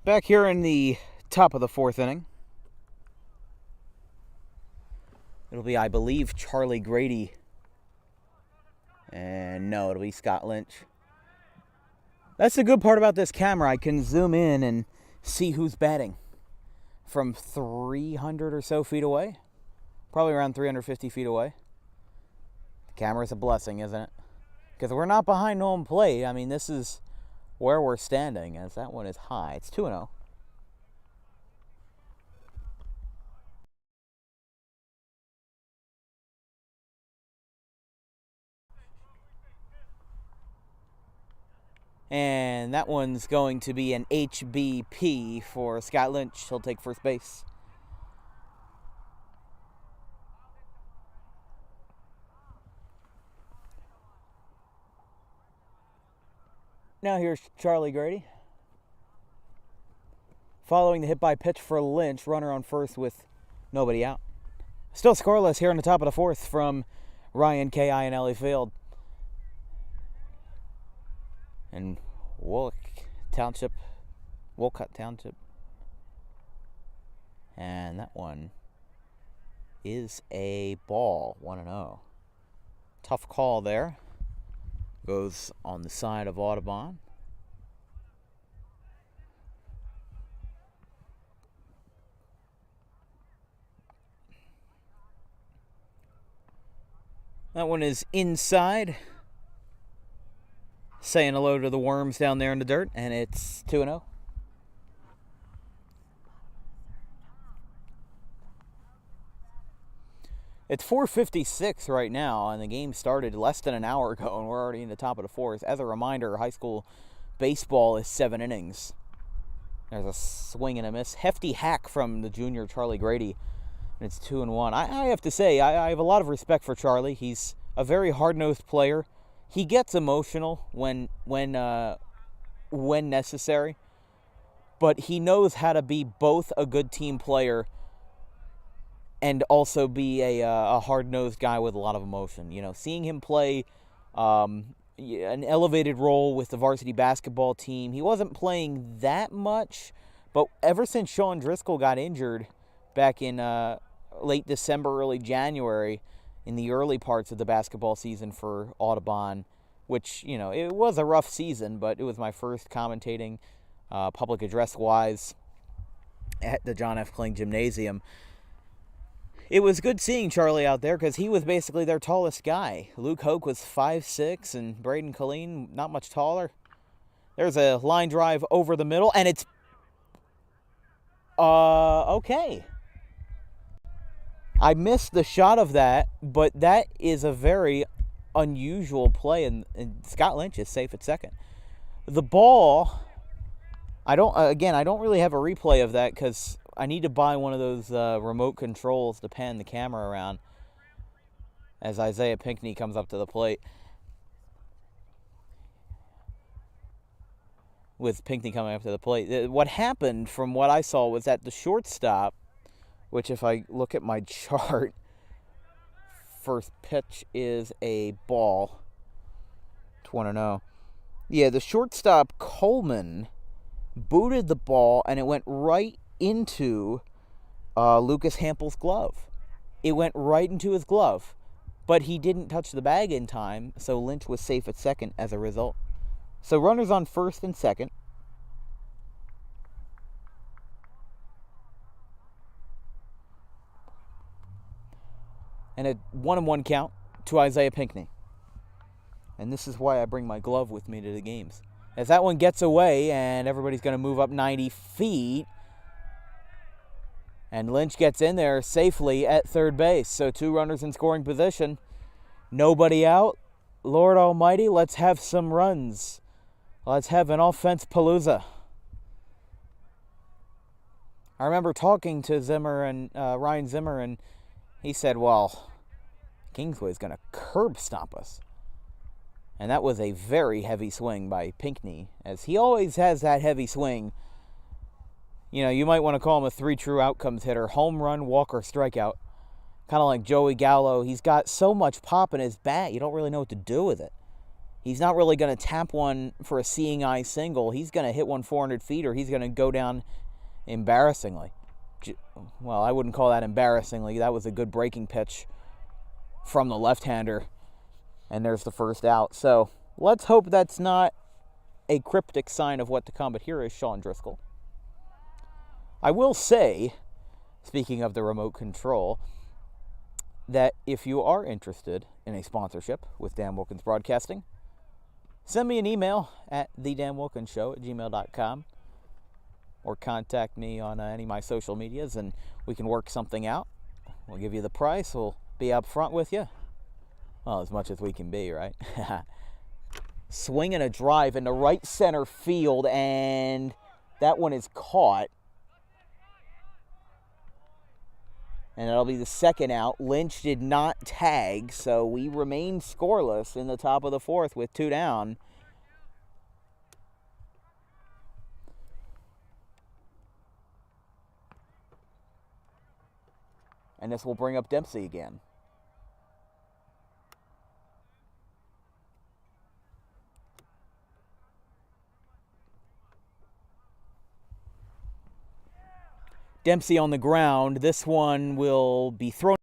Back here in the top of the 4th inning. It'll be, I believe, Charlie Grady. And no, it'll be Scott Lynch. That's the good part about this camera. I can zoom in and see who's batting from 300 or so feet away. Probably around 350 feet away. The camera's a blessing, isn't it? Because we're not behind home plate. I mean, this is where we're standing, as that one is high. It's 2-0. And that one's going to be an HBP for Scott Lynch. He'll take first base. Now here's Charlie Grady. Following the hit by pitch for Lynch, runner on first with nobody out. Still scoreless here in the top of the fourth from Ryan K.I. and Ellie Field. And Wolcott Township. And that one is a ball, 1-0. Tough call there. Goes on the side of Audubon. That one is inside. Saying hello to the worms down there in the dirt, and it's 2-0. It's 4:56 right now, and the game started less than an hour ago, and we're already in the top of the fourth. As a reminder, high school baseball is 7 innings. There's a swing and a miss. Hefty hack from the junior Charlie Grady, and it's 2-1. I have to say, I have a lot of respect for Charlie. He's a very hard-nosed player. He gets emotional when necessary, but he knows how to be both a good team player and also be a hard-nosed guy with a lot of emotion. You know, seeing him play an elevated role with the varsity basketball team, he wasn't playing that much, but ever since Sean Driscoll got injured back in late December, early January, in the early parts of the basketball season for Audubon, which, you know, it was a rough season, but it was my first commentating public address-wise at the John F. Kling Gymnasium. It was good seeing Charlie out there because he was basically their tallest guy. Luke Hoke was 5'6", and Braden Colleen not much taller. There's a line drive over the middle, and it's okay. I missed the shot of that, but that is a very unusual play, and Scott Lynch is safe at second. The ball, I don't really have a replay of that because I need to buy one of those remote controls to pan the camera around as Isaiah Pinckney comes up to the plate. With Pinckney coming up to the plate. What happened from what I saw was that the shortstop, which if I look at my chart, first pitch is a ball. It's 1-0. Yeah, the shortstop, Coleman, booted the ball, and it went right into Lucas Hampel's glove. It went right into his glove, but he didn't touch the bag in time, so Lynch was safe at second as a result. So runners on first and second. And a 1-1 count to Isaiah Pinckney. And this is why I bring my glove with me to the games. As that one gets away, and everybody's going to move up 90 feet. And Lynch gets in there safely at third base. So 2 runners in scoring position. Nobody out. Lord Almighty, let's have some runs. Let's have an offense palooza. I remember talking to Ryan Zimmer, and he said, well, Kingsway's going to curb stomp us. And that was a very heavy swing by Pinckney, as he always has that heavy swing. You know, you might want to call him a 3 true outcomes hitter. Home run, walk, or strikeout. Kind of like Joey Gallo. He's got so much pop in his bat, you don't really know what to do with it. He's not really going to tap one for a seeing eye single. He's going to hit one 400 feet, or he's going to go down embarrassingly. Well, I wouldn't call that embarrassingly. That was a good breaking pitch from the left-hander. And there's the first out. So let's hope that's not a cryptic sign of what to come. But here is Sean Driscoll. I will say, speaking of the remote control, that if you are interested in a sponsorship with Dan Wilkins Broadcasting, send me an email at thedanwilkinsshow@gmail.com or contact me on any of my social medias and we can work something out. We'll give you the price. We'll be up front with you. Well, as much as we can be, right? Swinging a drive into right center field, and that one is caught. And it'll be the second out. Lynch did not tag, so we remain scoreless in the top of the fourth with 2 down. And this will bring up Dempsey again. Dempsey on the ground. This one will be thrown.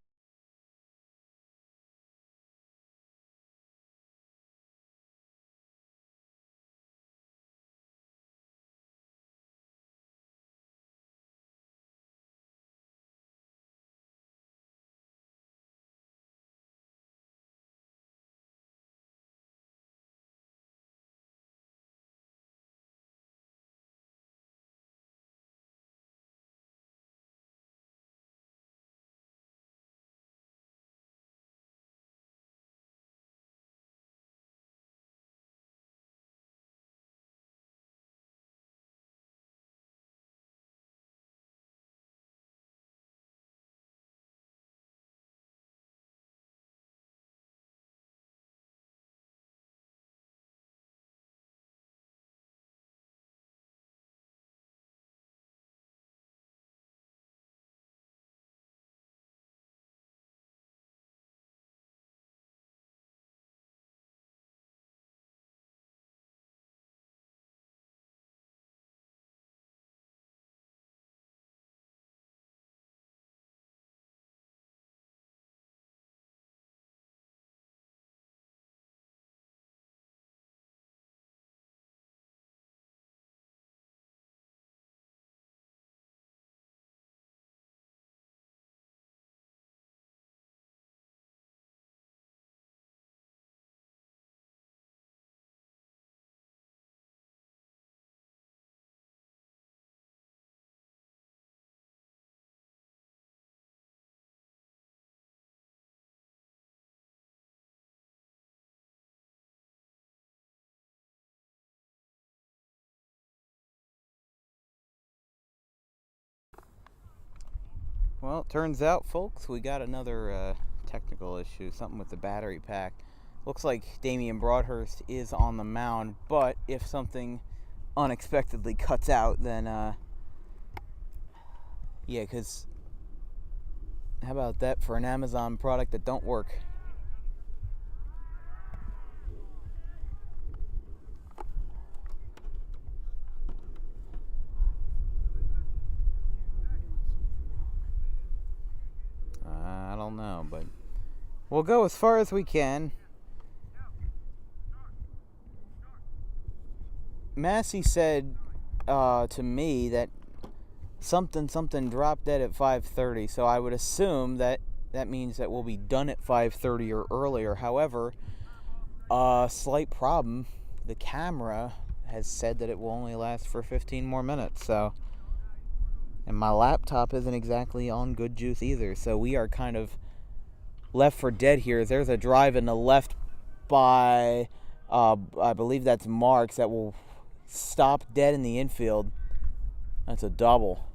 Well, it turns out, folks, we got another technical issue, something with the battery pack. Looks like Damian Broadhurst is on the mound, but if something unexpectedly cuts out, then, yeah, because how about that for an Amazon product that don't work? I don't know, but we'll go as far as we can. Massey said to me that something dropped dead at 5:30, so I would assume that means that we'll be done at 5:30 or earlier. However, slight problem. The camera has said that it will only last for 15 more minutes, so, and my laptop isn't exactly on good juice either, so we are kind of left for dead here. There's a drive in the left by, I believe that's Marks, that will stop dead in the infield. That's a double.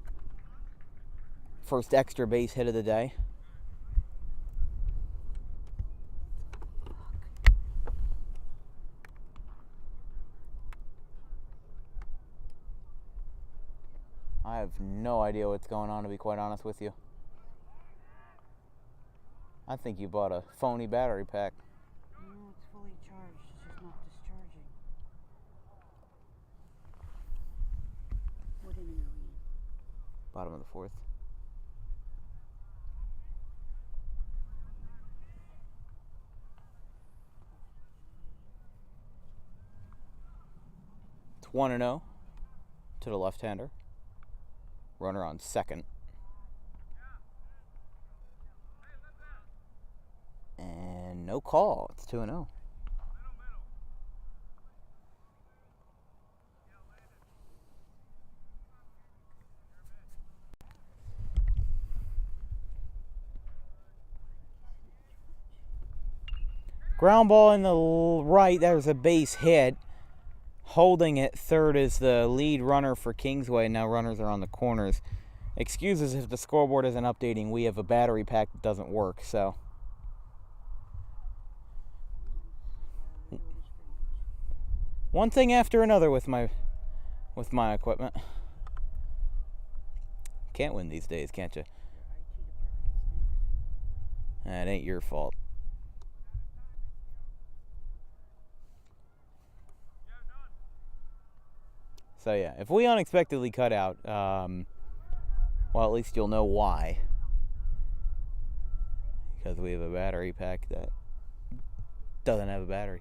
First extra base hit of the day. I have no idea what's going on, to be quite honest with you. I think you bought a phony battery pack. No, it's fully charged. It's just not discharging. What inning are we in? Bottom of the fourth. It's 1-0 to the left-hander. Runner on second. And no call. It's 2-0. Ground ball in the right. There's a base hit. Holding it third is the lead runner for Kingsway. Now runners are on the corners. Excuses if the scoreboard isn't updating. We have a battery pack that doesn't work, so. One thing after another with my equipment. Can't win these days, can't you? That ain't your fault. So yeah, if we unexpectedly cut out, well, at least you'll know why. Because we have a battery pack that doesn't have a battery.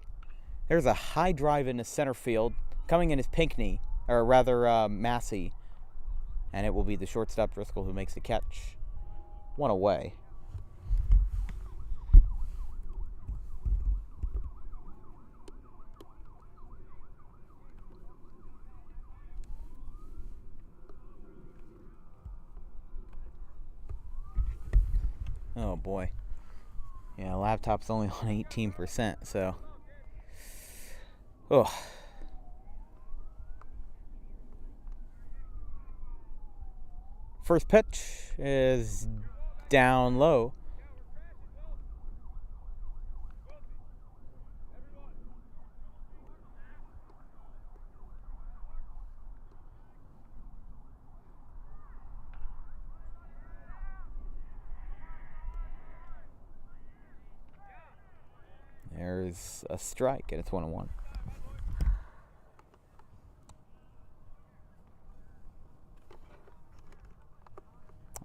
There's a high drive into center field. Coming in is Pinckney, or rather Massey. And it will be the shortstop Driscoll who makes the catch. One away. Oh boy. Yeah, laptop's only on 18%, so. Oh. First pitch is down low. There's a strike, and it's 1-1.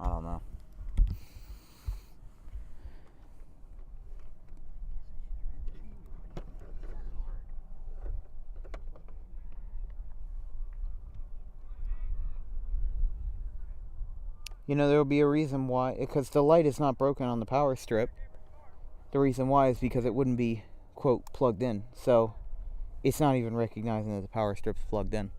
I don't know. You know, there will be a reason why, because the light is not broken on the power strip. The reason why is because it wouldn't be, quote, plugged in. So, it's not even recognizing that the power strip's plugged in.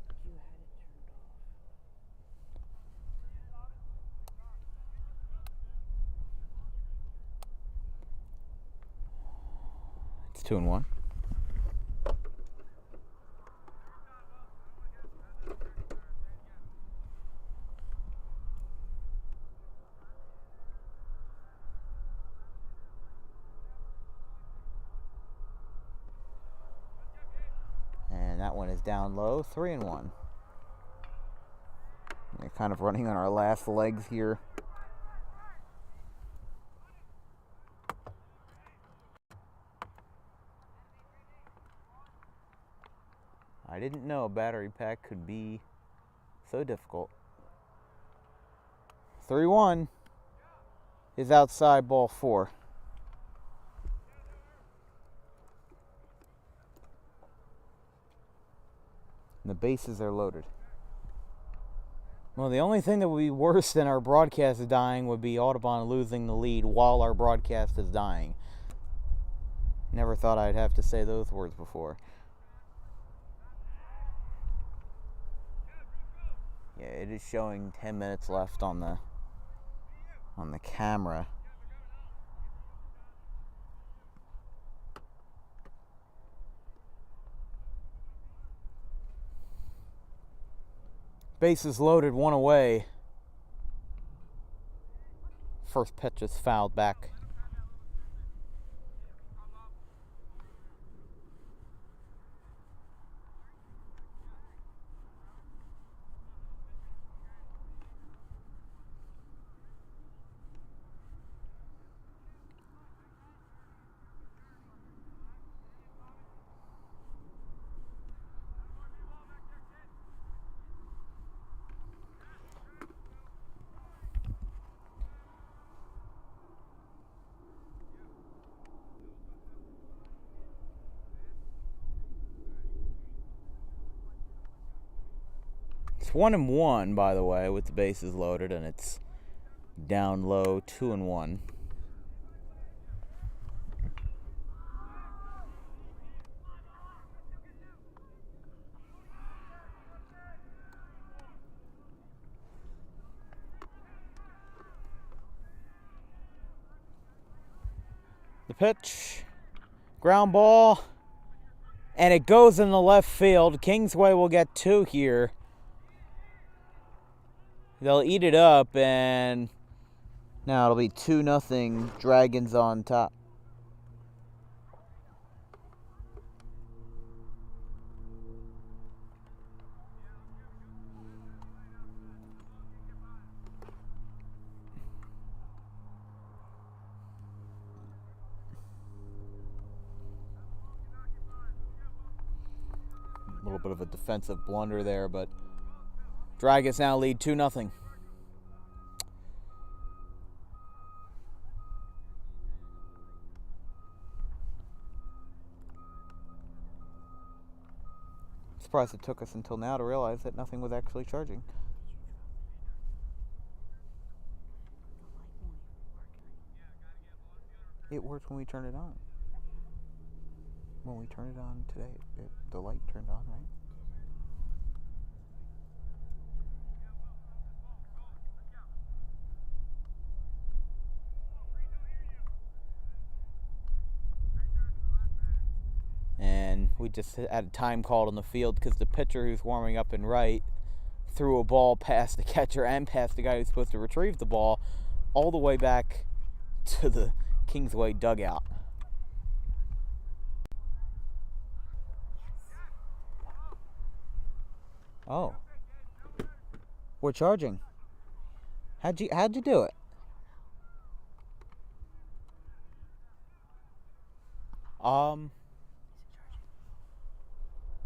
It's 2-1. And that one is down low, 3-1. We're kind of running on our last legs here. I didn't know a battery pack could be so difficult. 3-1 is outside, ball 4. And the bases are loaded. Well, the only thing that would be worse than our broadcast dying would be Audubon losing the lead while our broadcast is dying. Never thought I'd have to say those words before. Yeah, it is showing 10 minutes left on the camera. Bases loaded, 1 away. First pitch is fouled back. It's 1-1, by the way, with the bases loaded, and it's down low, 2-1. The pitch, Ground ball. And it goes in the left field. Kingsway will get 2 here. They'll eat it up, and now it'll be 2-0 Dragons on top. A little bit of a defensive blunder there, but Dragons now lead 2-0. Surprised it took us until now to realize that nothing was actually charging. It worked when we turned it on. When we turned it on today, the light turned on, right? And we just had a time called on the field because the pitcher who's warming up in right threw a ball past the catcher and past the guy who's supposed to retrieve the ball all the way back to the Kingsway dugout. Oh. We're charging. How'd you do it?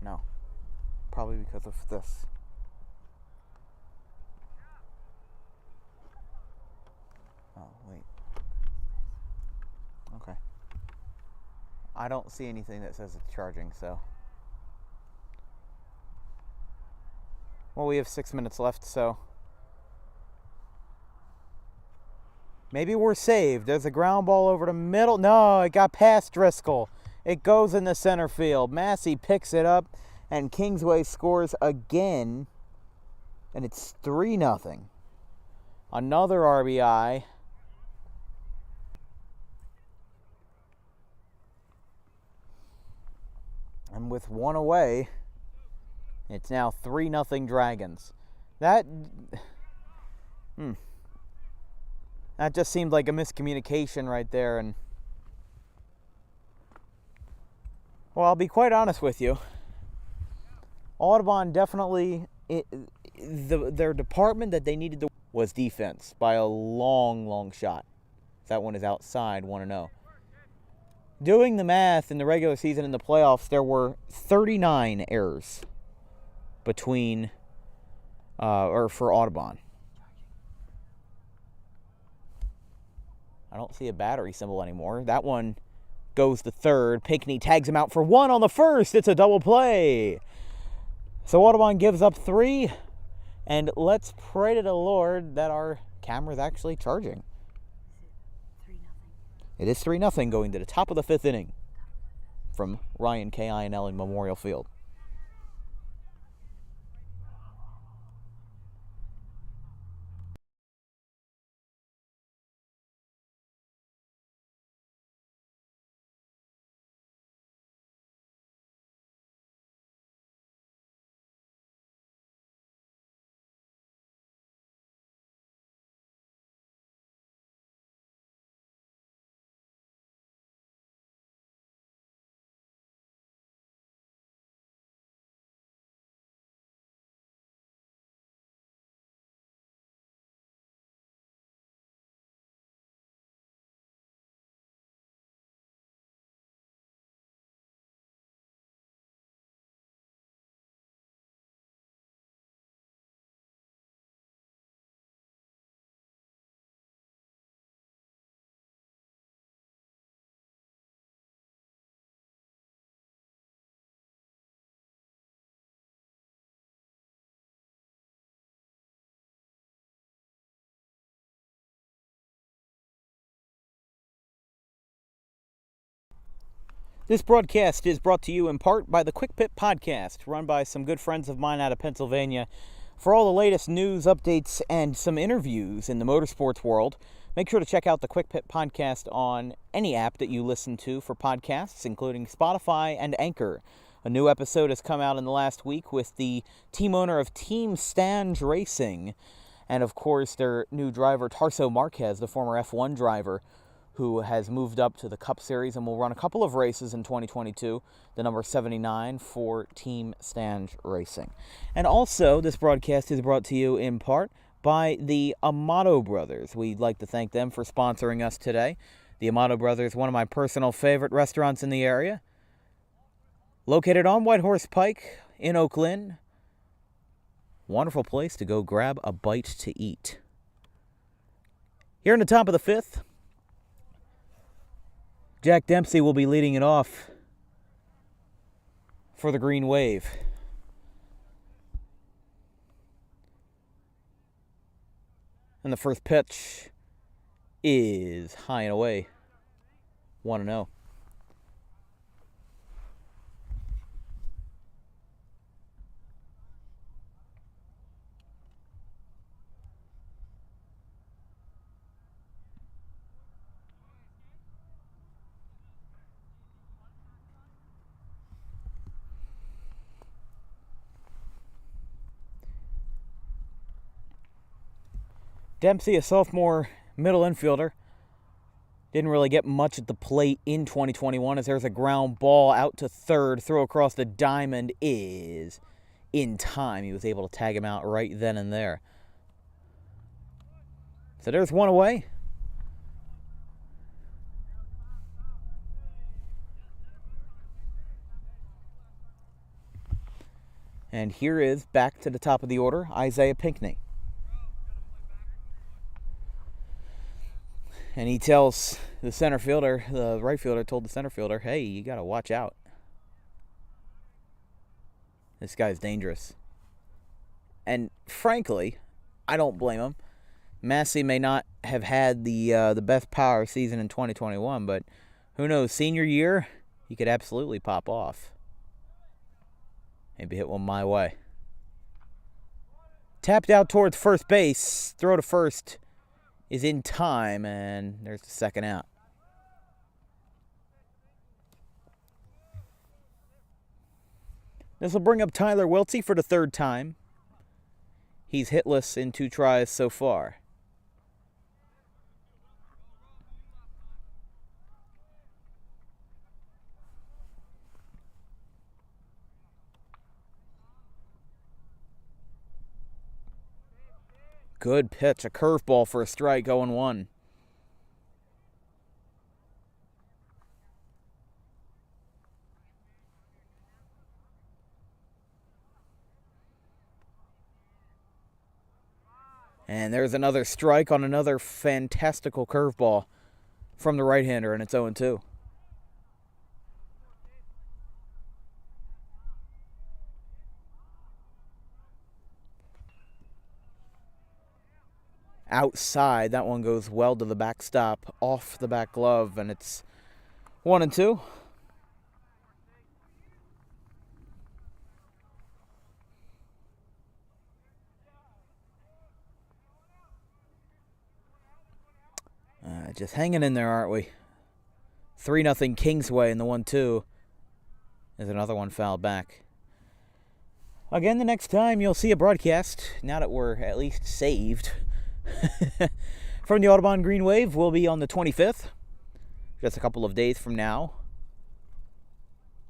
No. Probably because of this. Oh, wait. Okay. I don't see anything that says it's charging, so. Well, we have 6 minutes left, so. Maybe we're saved. There's a ground ball over the middle. No, it got past Driscoll. It goes in the center field. Massey picks it up, and Kingsway scores again, and it's 3-0. Another RBI. And with 1 away, it's now 3-0 Dragons. That just seemed like a miscommunication right there. And well, I'll be quite honest with you. Audubon definitely, their department that they needed to was defense by a long shot. That one is outside, 1-0. Doing the math in the regular season and the playoffs, there were 39 errors between, or for Audubon. I don't see a battery symbol anymore. That one goes to third. Pinckney tags him out for 1 on the first. It's a double play. So Audubon gives up 3. And let's pray to the Lord that our camera's actually charging. It is 3-0 going to the top of the 5th inning from Ryan K.I.N.L. in Memorial Field. This broadcast is brought to you in part by the Quick Pit Podcast, run by some good friends of mine out of Pennsylvania. For all the latest news, updates, and some interviews in the motorsports world, Make sure to check out the Quick Pit podcast on any app that you listen to for podcasts, including Spotify and Anchor. A new episode has come out in the last week with the team owner of Team Stange Racing, and of course their new driver, Tarso Marquez, the former F1 driver, who has moved up to the Cup Series and will run a couple of races in 2022, the number 79 for Team Stange Racing. And also, this broadcast is brought to you in part by the Amato Brothers. We'd like to thank them for sponsoring us today. The Amato Brothers, one of my personal favorite restaurants in the area, located on White Horse Pike in Oak Lynn. Wonderful place to go grab a bite to eat. Here in the top of the fifth, Jack Dempsey will be leading it off for the Green Wave. And the first pitch is high and away. 1-0. Dempsey, a sophomore middle infielder, didn't really get much at the plate in 2021 as there's a ground ball out to third. Throw across the diamond is in time. He was able to tag him out right then and there. So there's one away. And here is back to the top of the order, Isaiah Pinckney. And he tells the center fielder, the right fielder told the center fielder, hey, you got to watch out. This guy's dangerous. And frankly, I don't blame him. Massey may not have had the best power season in 2021, but who knows, senior year, he could absolutely pop off. Maybe hit one my way. Tapped out towards first base, throw to first is in time, and there's the second out. This will bring up Tyler Welty for the third time. He's hitless in 2 tries so far. Good pitch, a curveball for a strike, 0-1. And there's another strike on another fantastical curveball from the right-hander, and it's 0-2. Outside, that one goes well to the backstop, off the back glove, and it's 1-2. Just hanging in there, aren't we? 3-0 Kingsway, and the 1-2 is another one fouled back. Again, the next time you'll see a broadcast, now that we're at least saved, from the Audubon Green Wave, will be on the 25th, just a couple of days from now,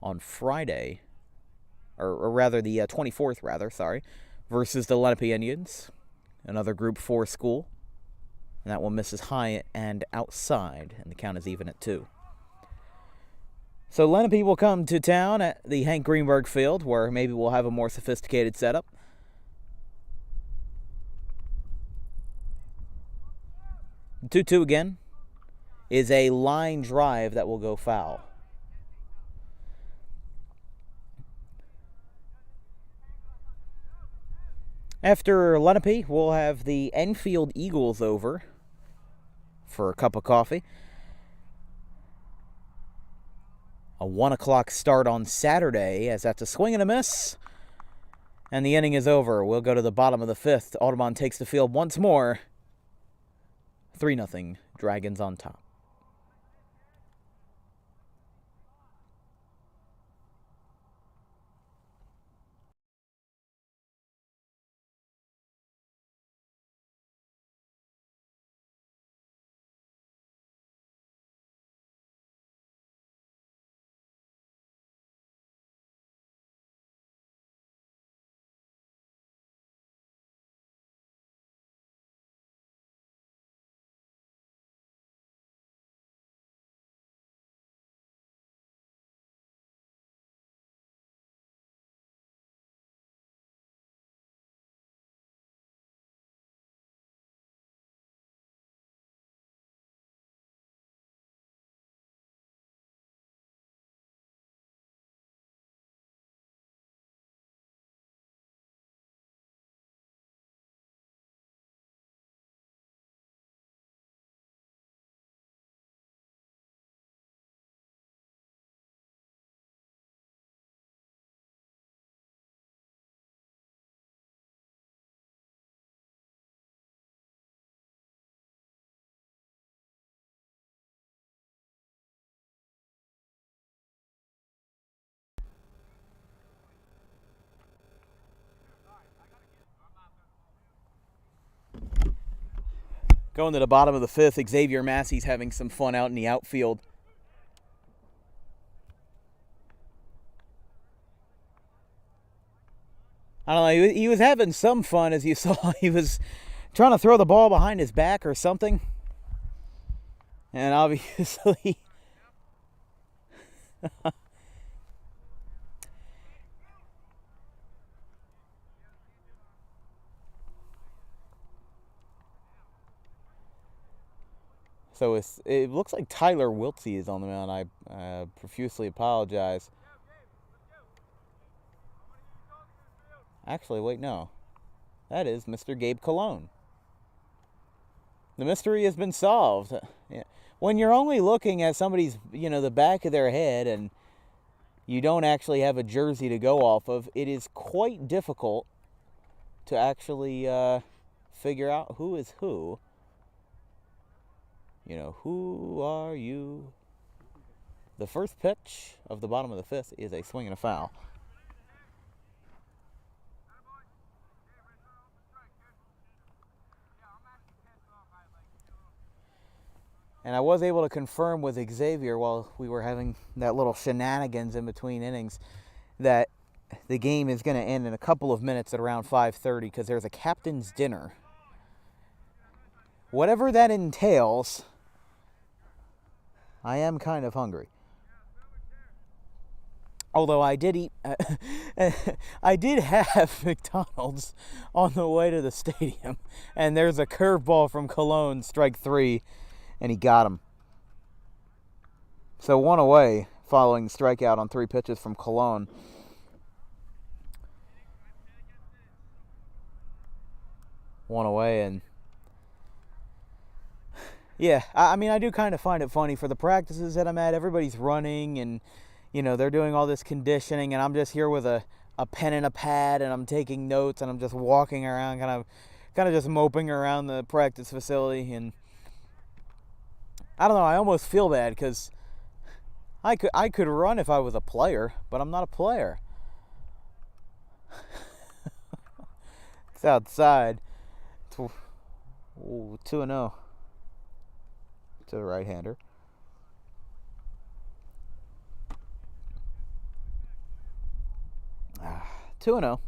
on Friday, or rather the 24th, versus the Lenape Indians, another Group 4 school, and that one misses high and outside, and the count is even at 2. So Lenape will come to town at the Hank Greenberg Field, where maybe we'll have a more sophisticated setup. 2-2 again is a line drive that will go foul. After Lenape, we'll have the Enfield Eagles over for a cup of coffee. A 1 o'clock start on Saturday, as that's a swing and a miss. And the inning is over. We'll go to the bottom of the fifth. Audubon takes the field once more. 3-0, Dragons on top. Going to the bottom of the 5th, Xavier Massey's having some fun out in the outfield. I don't know, he was having some fun, as you saw. He was trying to throw the ball behind his back or something. And obviously... So it looks like Tyler Wiltsey is on the mound. I profusely apologize. Actually, wait, no. That is Mr. Gabe Cologne. The mystery has been solved. Yeah. When you're only looking at somebody's, the back of their head and you don't actually have a jersey to go off of, it is quite difficult to actually figure out who is who. Who are you? The first pitch of the bottom of the 5th is a swing and a foul. And I was able to confirm with Xavier while we were having that little shenanigans in between innings that the game is going to end in a couple of minutes at around 5:30 because there's a captain's dinner. Whatever that entails, I am kind of hungry. Although I did eat, I did have McDonald's on the way to the stadium, and there's a curveball from Cologne, strike 3, and he got him. So 1 away following strikeout on 3 pitches from Cologne. One away, and yeah, I mean, I do kind of find it funny for the practices that I'm at. Everybody's running and, they're doing all this conditioning, and I'm just here with a pen and a pad, and I'm taking notes, and I'm just walking around, kind of just moping around the practice facility. And I don't know, I almost feel bad because I could run if I was a player, but I'm not a player. It's outside. It's 2-0. To the right-hander. Ah, 2-0.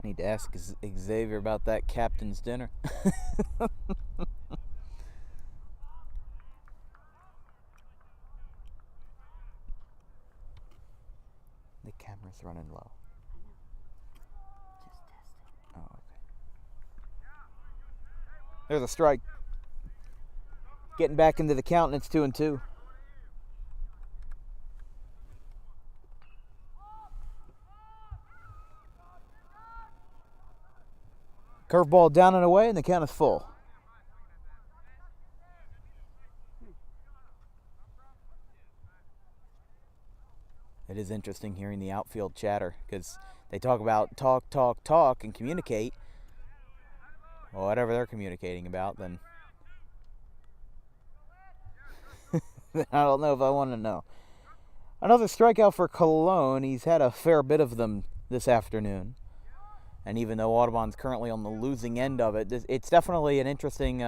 I need to ask Xavier about that captain's dinner. The camera's running low. Just testing. Oh, okay. There's a strike. Getting back into the count, and it's 2-2. Curveball down and away, and the count is full. It is interesting hearing the outfield chatter because they talk about talk, and communicate. Well, whatever they're communicating about, then I don't know if I want to know. Another strikeout for Cologne. He's had a fair bit of them this afternoon. And even though Audubon's currently on the losing end of it, it's definitely an interesting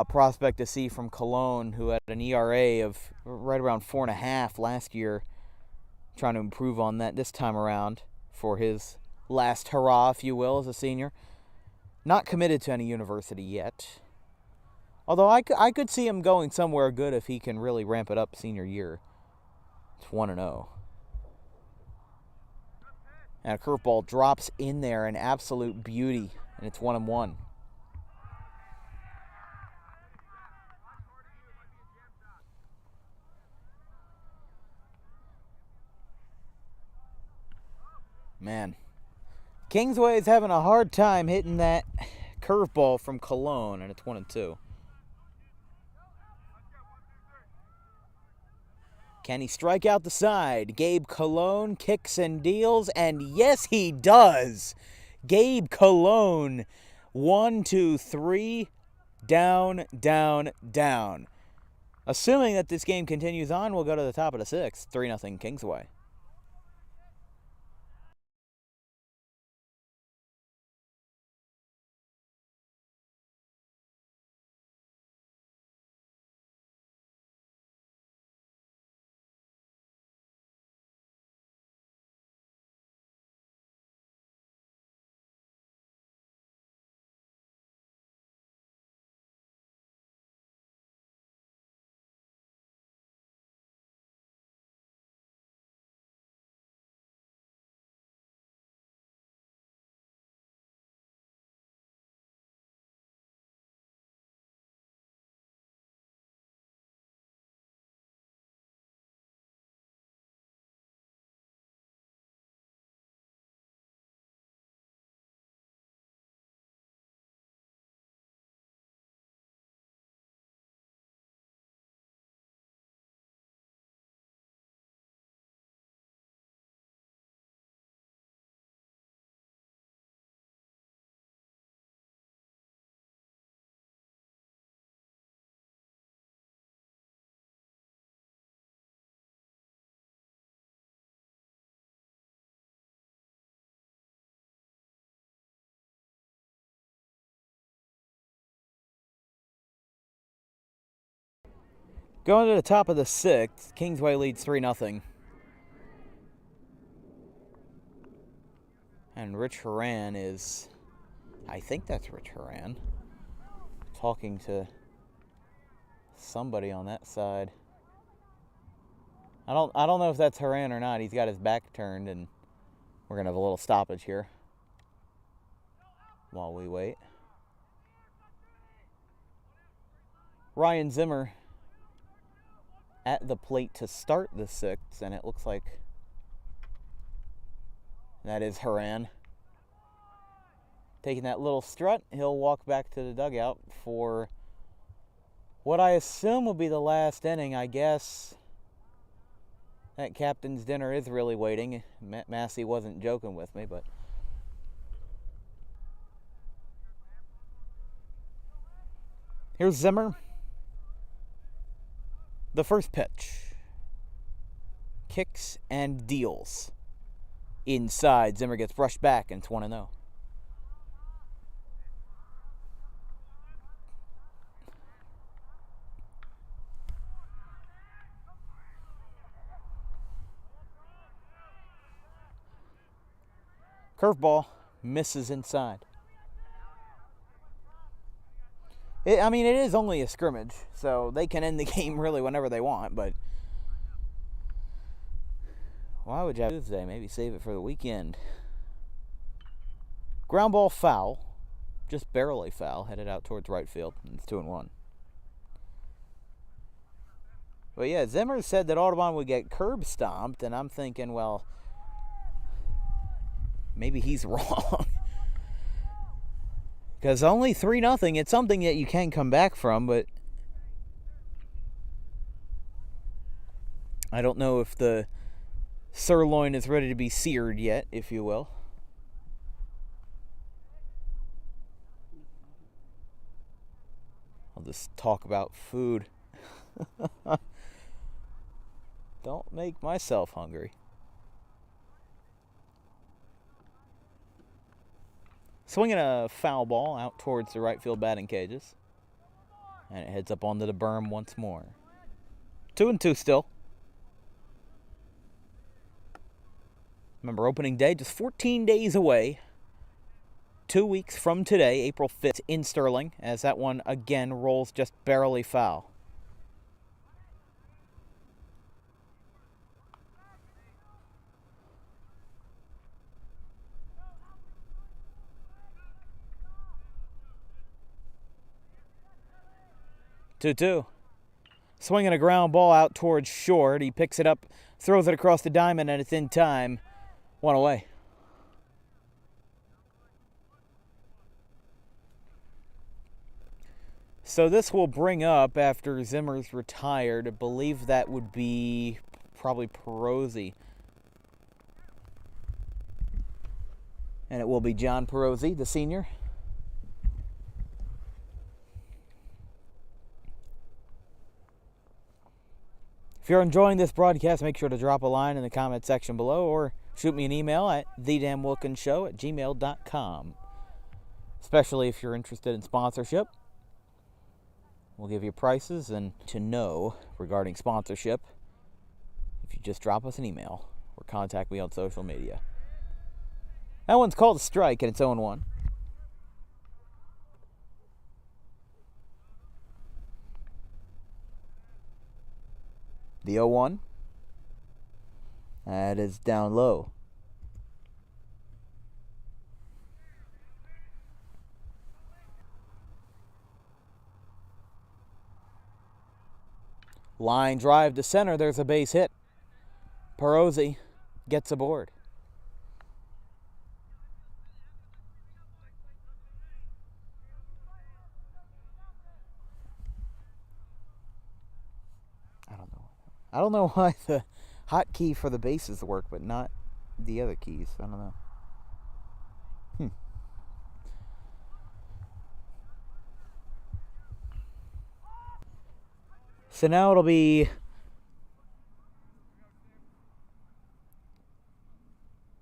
prospect to see from Cologne, who had an ERA of right around 4.5 last year, trying to improve on that this time around for his last hurrah, if you will, as a senior. Not committed to any university yet. Although I could see him going somewhere good if he can really ramp it up senior year. It's 1-0. And a curveball drops in there, an absolute beauty, and it's 1-1. Man, Kingsway is having a hard time hitting that curveball from Cologne, and it's 1-2. Can he strike out the side? Gabe Cologne kicks and deals, and yes, he does. Gabe Cologne, 1, 2, 3, down, down, down. Assuming that this game continues on, we'll go to the top of the 6th, 3-0 Kingsway. Going to the top of the 6th, Kingsway leads 3-0. And Rich Horan is, I think that's Rich Horan, talking to somebody on that side. I don't know if that's Horan or not. He's got his back turned, and we're going to have a little stoppage here while we wait. Ryan Zimmer at the plate to start the 6th, and it looks like that is Horan. Taking that little strut, he'll walk back to the dugout for what I assume will be the last inning. I guess that captain's dinner is really waiting. Massey wasn't joking with me, but here's Zimmer. The first pitch. Kicks and deals. Inside, Zimmer gets brushed back, and it's 1-0. Curveball misses inside. It is only a scrimmage, so they can end the game really whenever they want, but why would you have Tuesday? Maybe save it for the weekend. Ground ball foul, just barely foul, headed out towards right field. It's 2-1. But yeah, Zimmer said that Audubon would get curb stomped, and I'm thinking, well, maybe he's wrong. Because only 3-0, it's something that you can come back from, but I don't know if the sirloin is ready to be seared yet, if you will. this talk about food. Don't make myself hungry. Swinging a foul ball out towards the right field batting cages. And it heads up onto the berm once more. 2-2 still. Remember, opening day just 14 days away. 2 weeks from today, April 5th, in Sterling, as that one again rolls just barely foul. Two. Swinging a ground ball out towards short. He picks it up, throws it across the diamond, and it's in time. One away. So this will bring up, after Zimmer's retired, I believe that would be probably Perosi. And it will be John Perosi, the senior. If you're enjoying this broadcast, make sure to drop a line in the comment section below or shoot me an email at thedamwilkinsshow@gmail.com. Especially if you're interested in sponsorship. We'll give you prices and to know regarding sponsorship if you just drop us an email or contact me on social media. That one's called a strike and it's 0-1. The 0-1. That is down low. Line drive to center. There's a base hit. Perosi gets aboard. I don't know why the hotkey for the bases work, but not the other keys. I don't know. So now it'll be,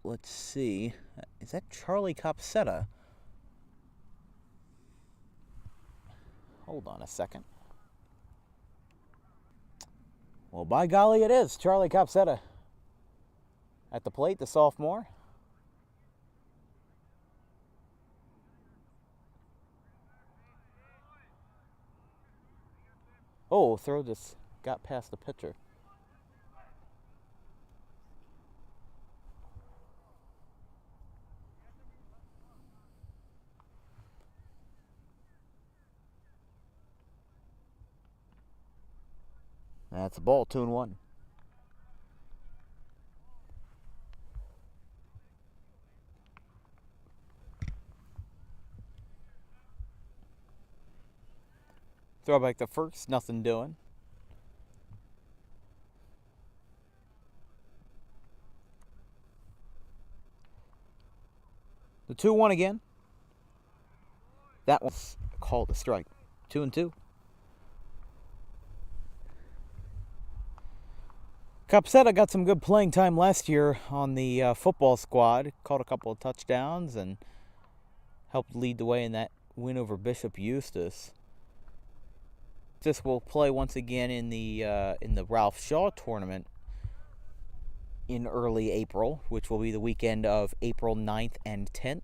let's see, is that Charlie Copsetta? Hold on a second. Well, by golly, it is Charlie Copsetta at the plate, the sophomore. Oh, throw just got past the pitcher. That's a ball, 2-1. Throw back to first, nothing doing. The 2-1 again. That one's called a strike. 2-2. Copsetta got some good playing time last year on the football squad. Caught a couple of touchdowns and helped lead the way in that win over Bishop Eustace. This will play once again in the Ralph Shaw tournament in early April, which will be the weekend of April 9th and 10th.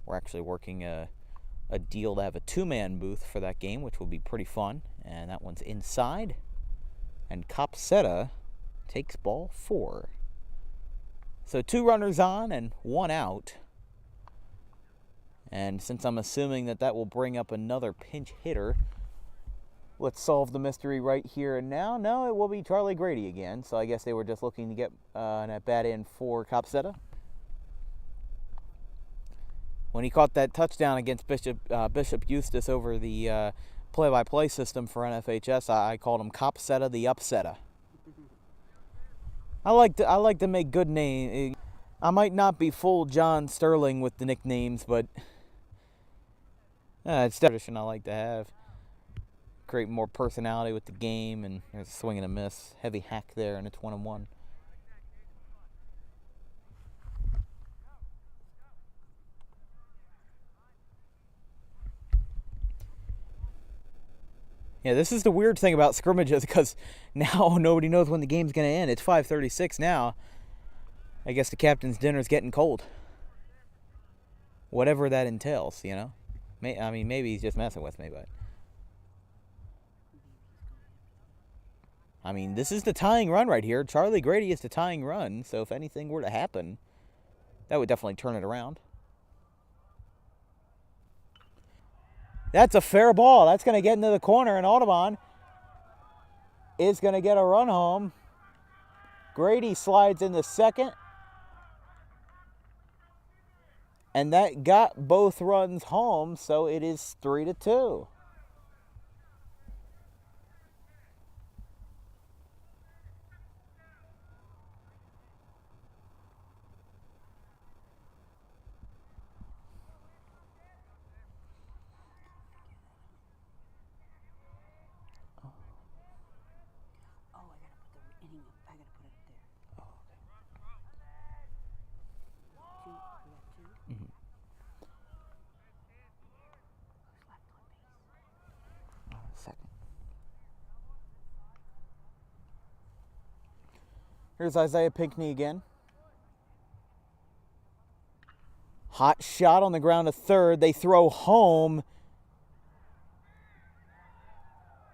We're actually working a deal to have a two-man booth for that game, which will be pretty fun. And that one's inside. And Copsetta takes ball 4. So 2 runners on and 1 out. And since I'm assuming that will bring up another pinch hitter, let's solve the mystery right here and now. No, it will be Charlie Grady again. So I guess they were just looking to get an at-bat in for Copsetta. When he caught that touchdown against Bishop Eustace over the play-by-play system for NFHS, I called him Copsetta the Upsetter. I like to make good names. I might not be full John Sterling with the nicknames, but It's a tradition I like to have. Create more personality with the game, and there's a swing and a miss. Heavy hack there, and it's 1-1. Yeah, this is the weird thing about scrimmages, because now nobody knows when the game's going to end. It's 5:36 now. I guess the captain's dinner's getting cold. Whatever that entails, you know? I mean, maybe he's just messing with me, but... I mean, this is the tying run right here. Charlie Grady is the tying run, so if anything were to happen, that would definitely turn it around. That's a fair ball. That's going to get into the corner, and Audubon is going to get a run home. Grady slides into second. And that got both runs home, so it is 3-2. Here's Isaiah Pinckney again. Hot shot on the ground to third. They throw home.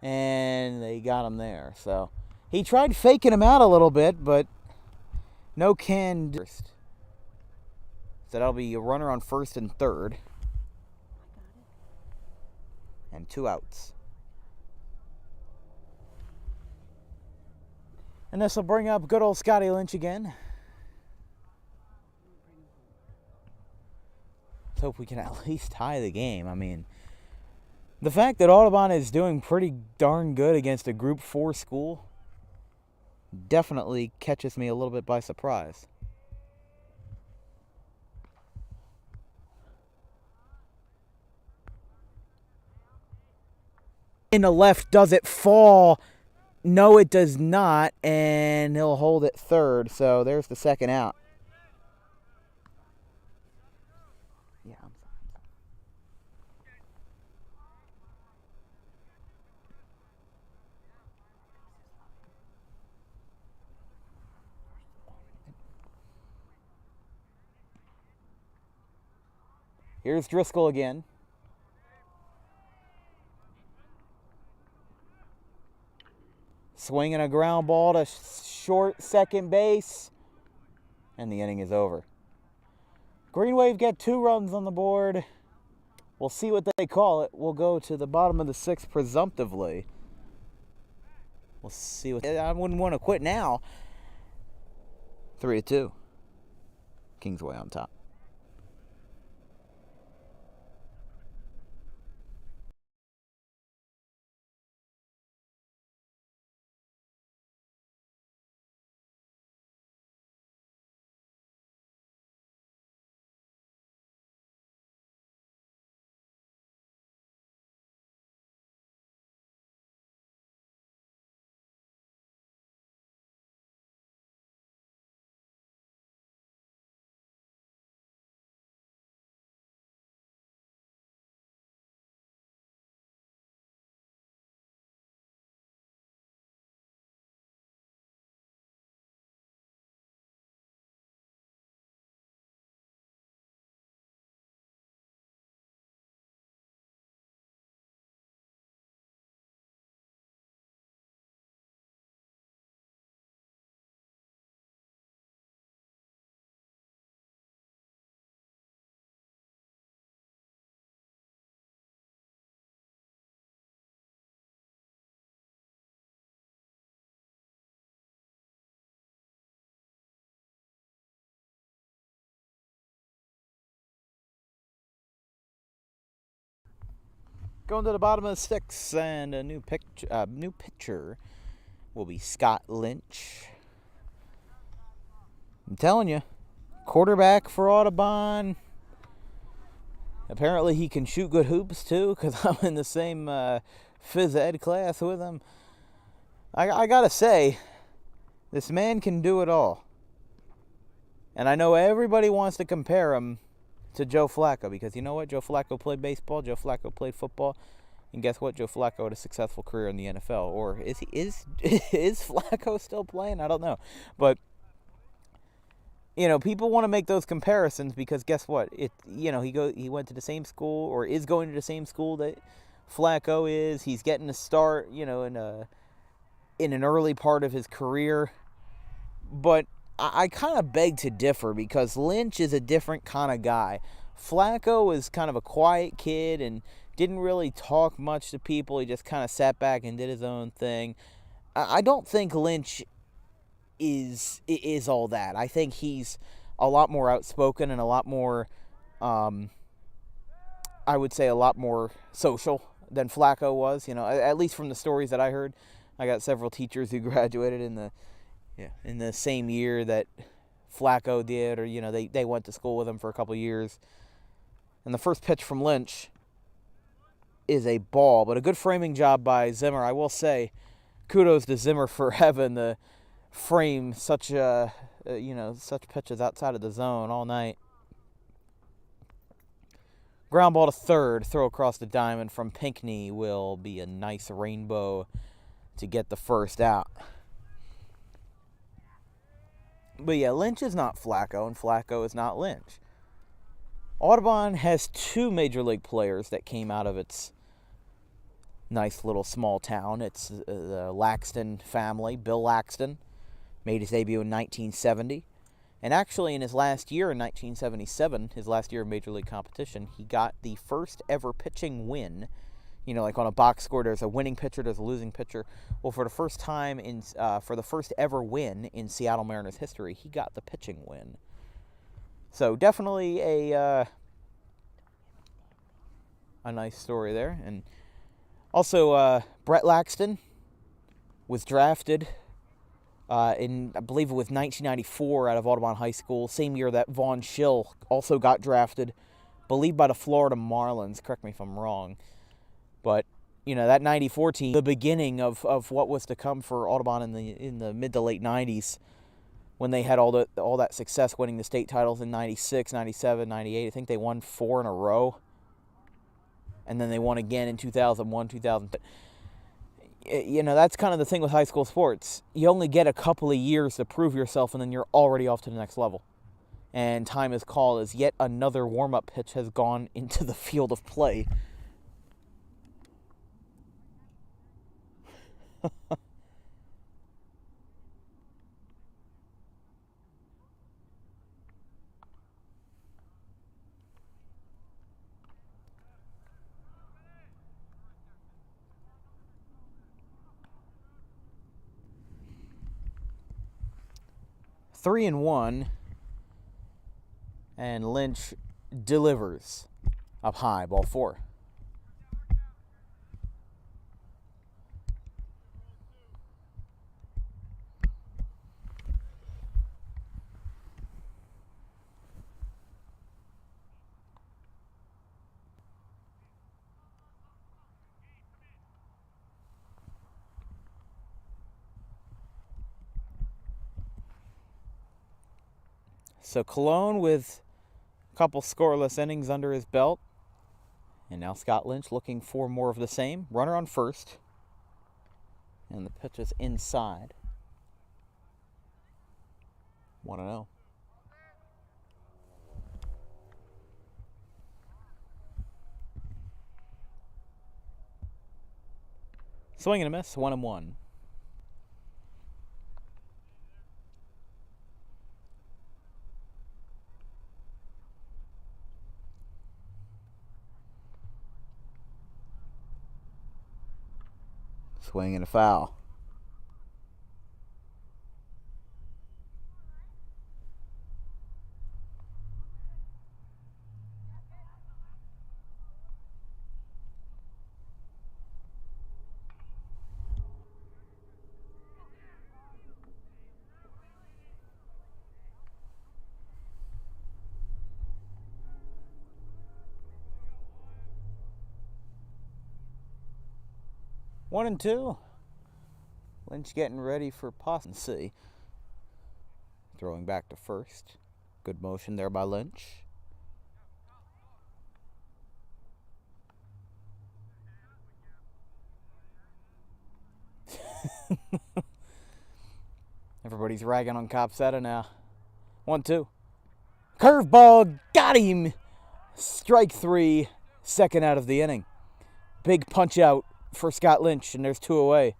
And they got him there. So he tried faking him out a little bit, but no can. So that'll be a runner on first and third. And 2 outs. And this will bring up good old Scotty Lynch again. Let's hope we can at least tie the game. I mean, the fact that Audubon is doing pretty darn good against a Group 4 school definitely catches me a little bit by surprise. In the left, does it fall? No, it does not, and he'll hold it third, so there's the second out. Yeah, I'm sorry. Here's Driscoll again. Swinging a ground ball to short second base. And the inning is over. Green Wave get 2 runs on the board. We'll see what they call it. We'll go to the bottom of the 6th presumptively. We'll see what... I wouldn't want to quit now. 3-2. Kingsway on top. Going to the bottom of the 6th, and a new pitcher will be Scott Lynch. I'm telling you, quarterback for Audubon. Apparently he can shoot good hoops too, because I'm in the same phys ed class with him. I gotta say, this man can do it all. And I know everybody wants to compare him to Joe Flacco, because you know what? Joe Flacco played baseball, Joe Flacco played football, and guess what? Joe Flacco had a successful career in the NFL. Or is Flacco still playing? I don't know. But people want to make those comparisons because guess what? He went to the same school, or is going to the same school that Flacco is. He's getting a start, in an early part of his career. But I kind of beg to differ, because Lynch is a different kind of guy. Flacco is kind of a quiet kid and didn't really talk much to people. He just kind of sat back and did his own thing. I don't think Lynch is all that. I think he's a lot more outspoken and a lot more, I would say, a lot more social than Flacco was. At least from the stories that I heard. I got several teachers who graduated in the same year that Flacco did, or they went to school with him for a couple years. And the first pitch from Lynch is a ball, but a good framing job by Zimmer. I will say, kudos to Zimmer for having the frame such pitches outside of the zone all night. Ground ball to third, throw across the diamond from Pinckney will be a nice rainbow to get the first out. But yeah, Lynch is not Flacco, and Flacco is not Lynch. Audubon has two major league players that came out of its nice little small town. It's the Laxton family. Bill Laxton made his debut in 1970. And actually, in his last year in 1977, his last year of major league competition, he got the first ever pitching win. Like on a box score, there's a winning pitcher, there's a losing pitcher. Well, for the first time for the first ever win in Seattle Mariners history, he got the pitching win. So definitely a nice story there. And also, Brett Laxton was drafted in, I believe it was 1994, out of Audubon High School, same year that Vaughn Schill also got drafted, believed by the Florida Marlins. Correct me if I'm wrong. But, that 94 team, the beginning of what was to come for Audubon in the mid to late 90s, when they had all that success winning the state titles in 96, 97, 98. I think they won 4 in a row. And then they won again in 2001, 2000. That's kind of the thing with high school sports. You only get a couple of years to prove yourself, and then you're already off to the next level. And time is called as yet another warm-up pitch has gone into the field of play. Three and one, and Lynch delivers up high, ball 4. So Cologne with a couple scoreless innings under his belt. And now Scott Lynch looking for more of the same. Runner on first. And the pitch is inside. 1-0. Swing and a miss, 1-1. Swing and a foul. 1-2. Lynch getting ready for posse. Throwing back to first. Good motion there by Lynch. Everybody's ragging on Copsetta now. 1-2. Curveball, got him. Strike 3, second out of the inning. Big punch out for Scott Lynch, and there's 2 away.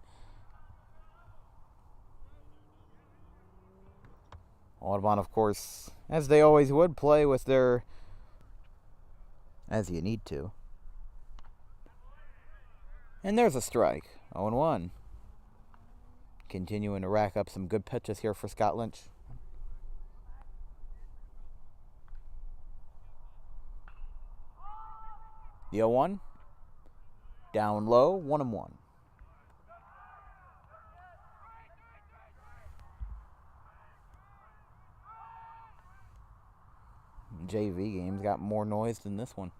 Audubon, of course, as they always would, play with their... as you need to. And there's a strike. 0-1. Continuing to rack up some good pitches here for Scott Lynch. The 0-1. Down low, 1-1. JV game's got more noise than this one.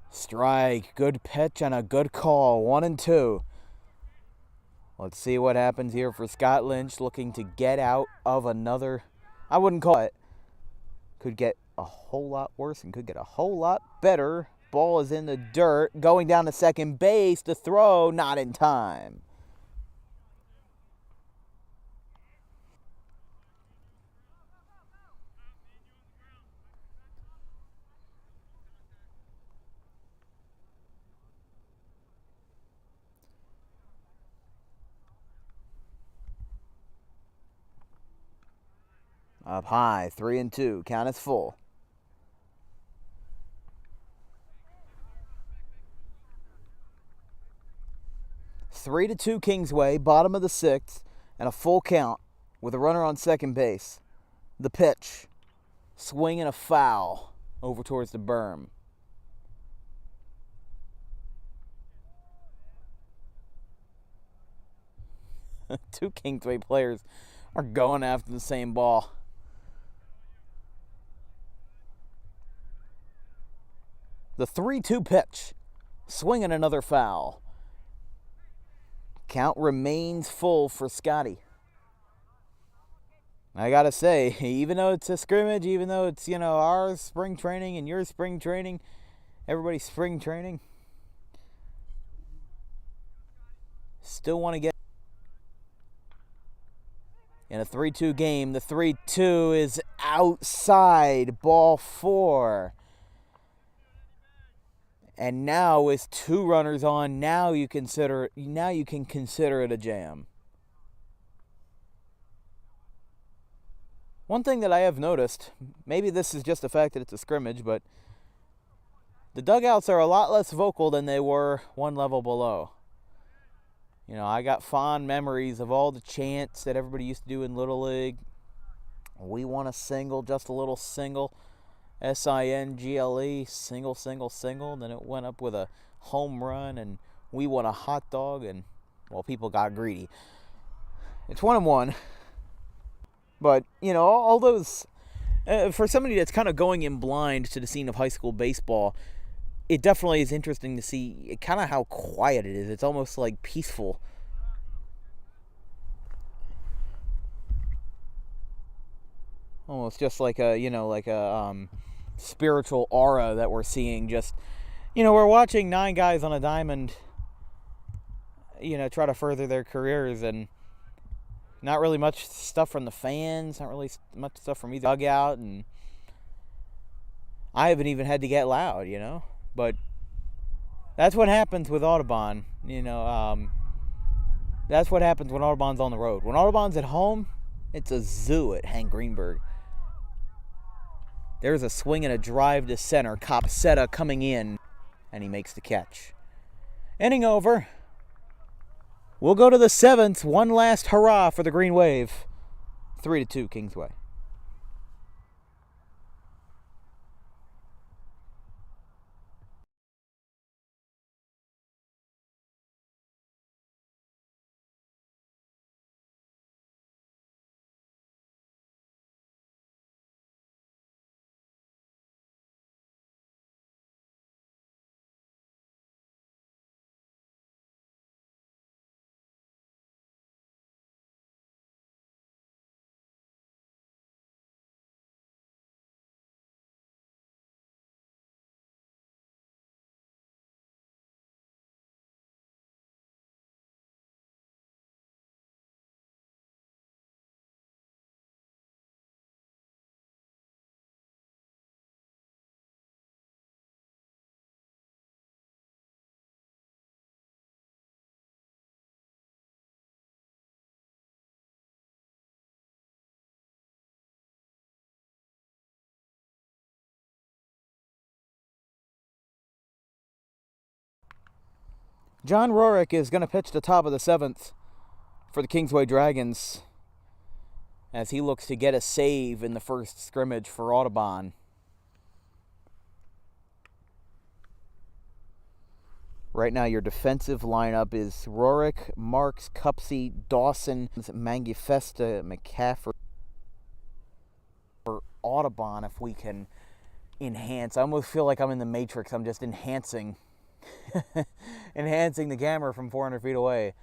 Strike. Good pitch and a good call. 1-2. Let's see what happens here for Scott Lynch, looking to get out of another... I wouldn't call it. Could get a whole lot worse and could get a whole lot better. Ball is in the dirt. Going down to second base. The throw, not in time. Up high, 3-2. Count is full. Three to 2 Kingsway, bottom of the 6th, and a full count with a runner on second base. The pitch, swing and a foul over towards the berm. Two Kingsway players are going after the same ball. The 3-2 pitch, swinging another foul. Count remains full for Scotty. I gotta say, even though it's a scrimmage, even though it's, our spring training and your spring training, everybody's spring training, still want to get in a 3-2 game. The 3-2 is outside, ball 4. And now with 2 runners on, now you can consider it a jam. One thing that I have noticed, maybe this is just the fact that it's a scrimmage, but the dugouts are a lot less vocal than they were one level below. I got fond memories of all the chants that everybody used to do in Little League. We want a single, just a little single. SINGLE, single, single, single. Then it went up with a home run, and we want a hot dog, and, well, people got greedy. It's 1-1. But, all those, for somebody that's kind of going in blind to the scene of high school baseball, it definitely is interesting to see kind of how quiet it is. It's almost like peaceful. Almost just like a spiritual aura that we're seeing. Just, we're watching 9 guys on a diamond, try to further their careers, and not really much stuff from the fans, not really much stuff from either dugout, and I haven't even had to get loud, but that's what happens with Audubon, that's what happens when Audubon's on the road. When Audubon's at home, it's a zoo at Hank Greenberg. There's a swing and a drive to center. Copsetta coming in, and he makes the catch. Inning over. We'll go to the 7th. One last hurrah for the Green Wave. 3-2 Kingsway. John Rorick is going to pitch the top of the 7th for the Kingsway Dragons as he looks to get a save in the first scrimmage for Audubon. Right now, your defensive lineup is Rorick, Marks, Cupsey, Dawson, Mangifesta, McCaffrey. For Audubon, if we can enhance, I almost feel like I'm in the Matrix. I'm just enhancing enhancing the camera from 400 feet away.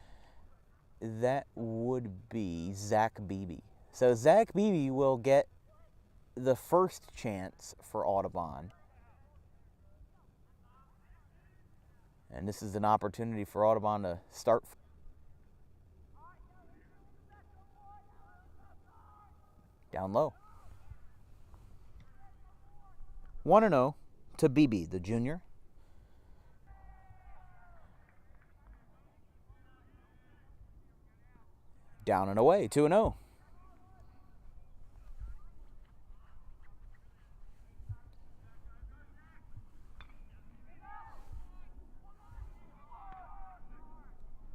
That would be Zach Beebe. So Zach Beebe will get the first chance for Audubon. And this is an opportunity for Audubon to start. Down low. 1-0 to Beebe, the junior. Down and away, 2-0.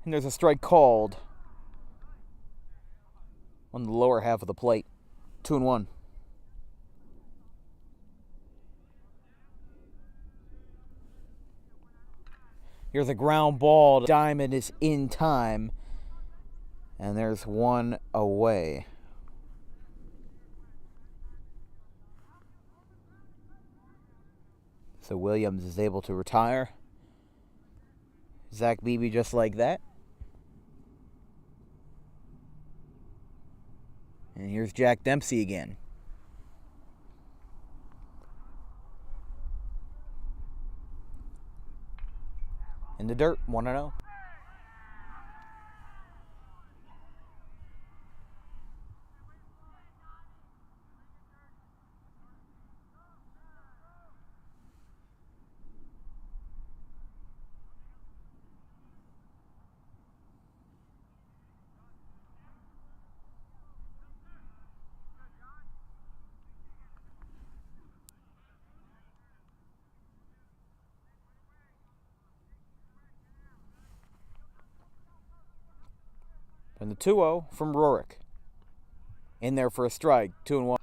And there's a strike called on the lower half of the plate. 2-1. Here's a ground ball. Diamond is in time. And there's one away. So Williams is able to retire. Zach Beebe just like that. And here's Jack Dempsey again. In the dirt, 1-0. And the 2-0 from Rorick. In there for a strike, 2-1.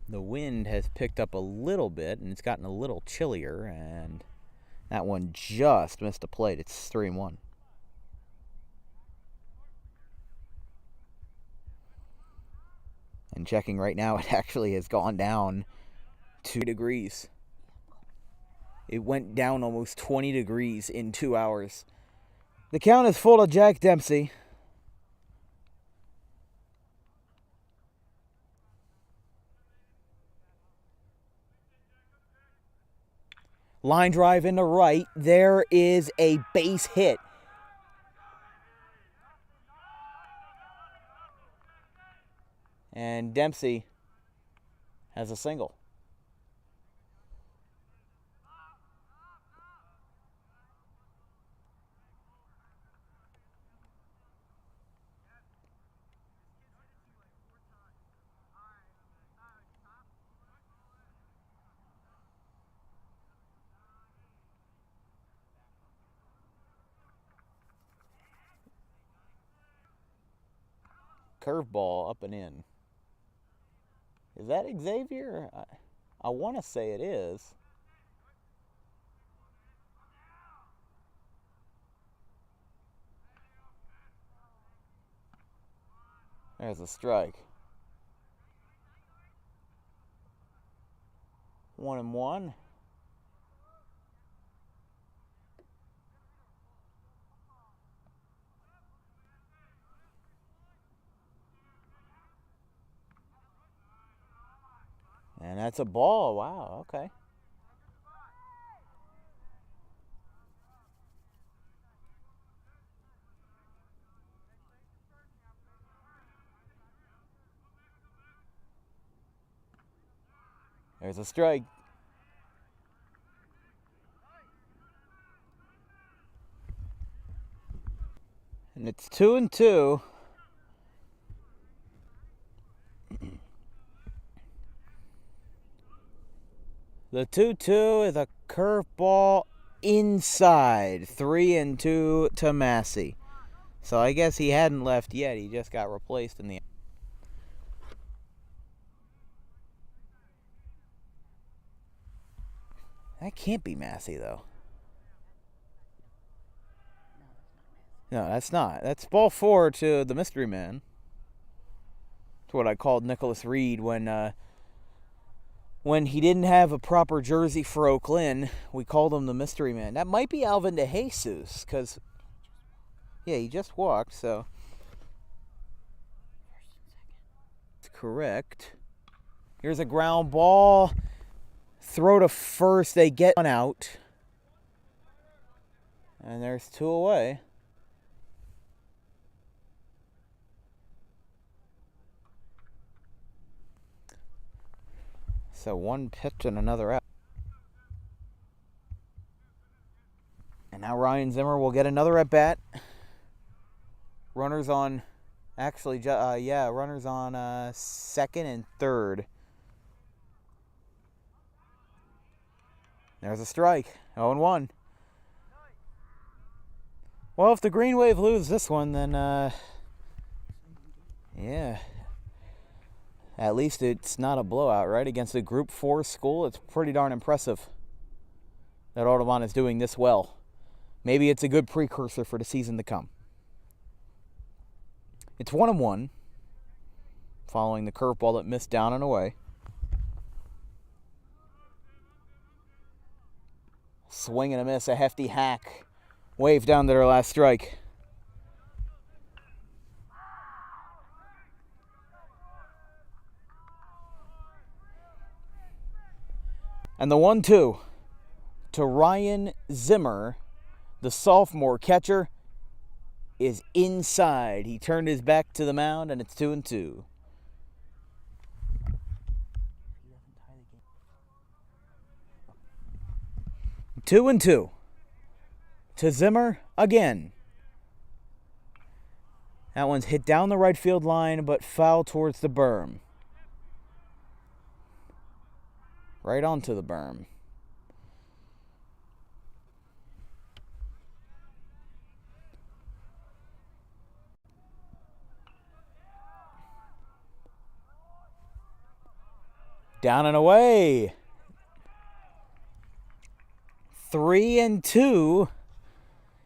The wind has picked up a little bit, and it's gotten a little chillier, and that one just missed a plate. It's 3-1. And checking right now, it actually has gone down 2 degrees. It went down almost 20 degrees in 2 hours. The count is full of Jack Dempsey. Line drive into right. There is a base hit. And Dempsey has a single. Curveball up and in. Is that Xavier? I want to say it is. There's a strike. 1-1. And that's a ball. Wow, okay. There's a strike. And it's 2-2. The 2-2 is a curveball inside. 3-2 to Massey. So I guess he hadn't left yet. He just got replaced in the... That can't be Massey, though. No, that's not. That's ball 4 to the mystery man. It's what I called Nicholas Reed when he didn't have a proper jersey for Oak Lynn. We called him the mystery man. That might be Alvin DeJesus, because, yeah, he just walked, so. That's correct. Here's a ground ball. Throw to first. They get one out. And there's 2 away. So 1 pitch and another out. And now Ryan Zimmer will get another at bat. Runners on, runners on second and third. There's a strike. 0-1. Well, if the Green Wave lose this one, then yeah. At least it's not a blowout, right? Against a Group 4 school, it's pretty darn impressive that Audubon is doing this well. Maybe it's a good precursor for the season to come. It's 1-1, following the curveball that missed down and away. Swing and a miss, a hefty hack. Wave down to their last strike. And the 1-2 to Ryan Zimmer, the sophomore catcher, is inside. He turned his back to the mound, and it's 2-2. 2-2 to Zimmer again. That one's hit down the right field line, but foul towards the berm. Right onto the berm. Down and away. 3-2.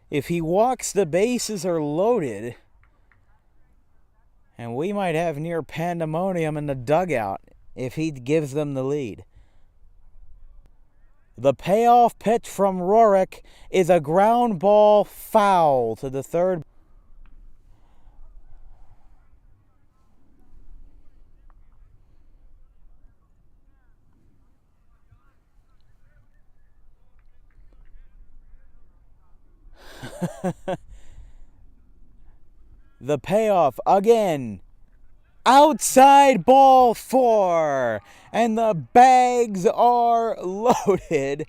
If he walks, the bases are loaded. And we might have near pandemonium in the dugout if he gives them the lead. The payoff pitch from Rorick is a ground ball foul to the third. The payoff again. Outside ball 4. And the bags are loaded.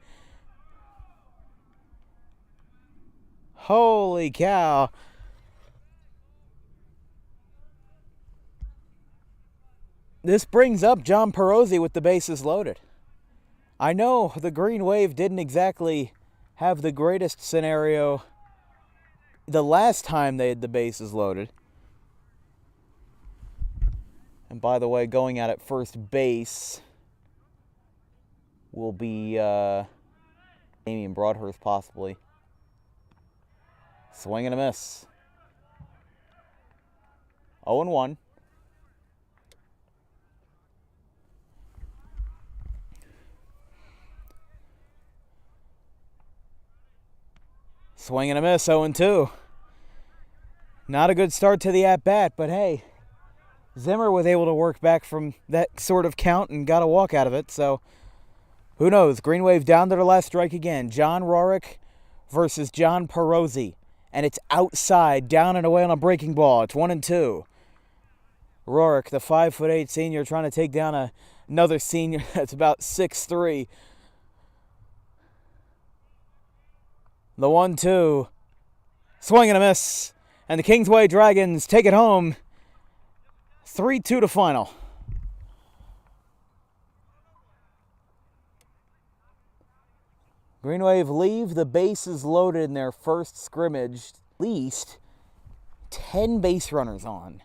Holy cow. This brings up John Perozzi with the bases loaded. I know the Green Wave didn't exactly have the greatest scenario the last time they had the bases loaded. And by the way, going out at first base will be Damian Broadhurst possibly. Swing and a miss. 0-1. Swing and a miss, 0-2. Not a good start to the at-bat, but hey, Zimmer was able to work back from that sort of count and got a walk out of it, so who knows? Green Wave down to their last strike again. John Rorick versus John Perozzi, and it's outside, down and away on a breaking ball. It's 1-2. Rorick, the 5'8" senior, trying to take down another senior that's about 6'3". The 1-2. Swing and a miss. And the Kingsway Dragons take it home. 3-2 to final. Green Wave leave the bases loaded in their first scrimmage. At least 10 base runners on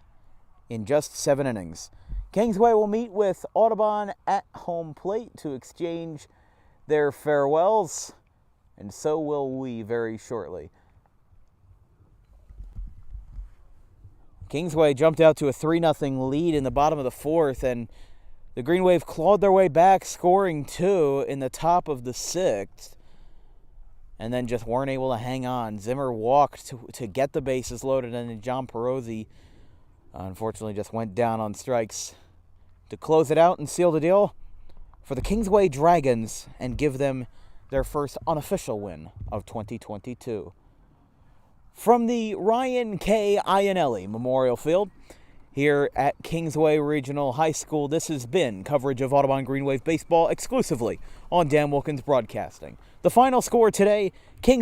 in just 7 innings. Kingsway will meet with Audubon at home plate to exchange their farewells, and so will we very shortly. Kingsway jumped out to a 3-0 lead in the bottom of the 4th, and the Green Wave clawed their way back, scoring 2 in the top of the 6th, and then just weren't able to hang on. Zimmer walked to get the bases loaded, and then John Perozzi unfortunately just went down on strikes to close it out and seal the deal for the Kingsway Dragons and give them their first unofficial win of 2022. From the Ryan K. Iannelli Memorial Field here at Kingsway Regional High School, this has been coverage of Audubon Green Wave baseball exclusively on Dan Wilkins Broadcasting. The final score today, Kingsway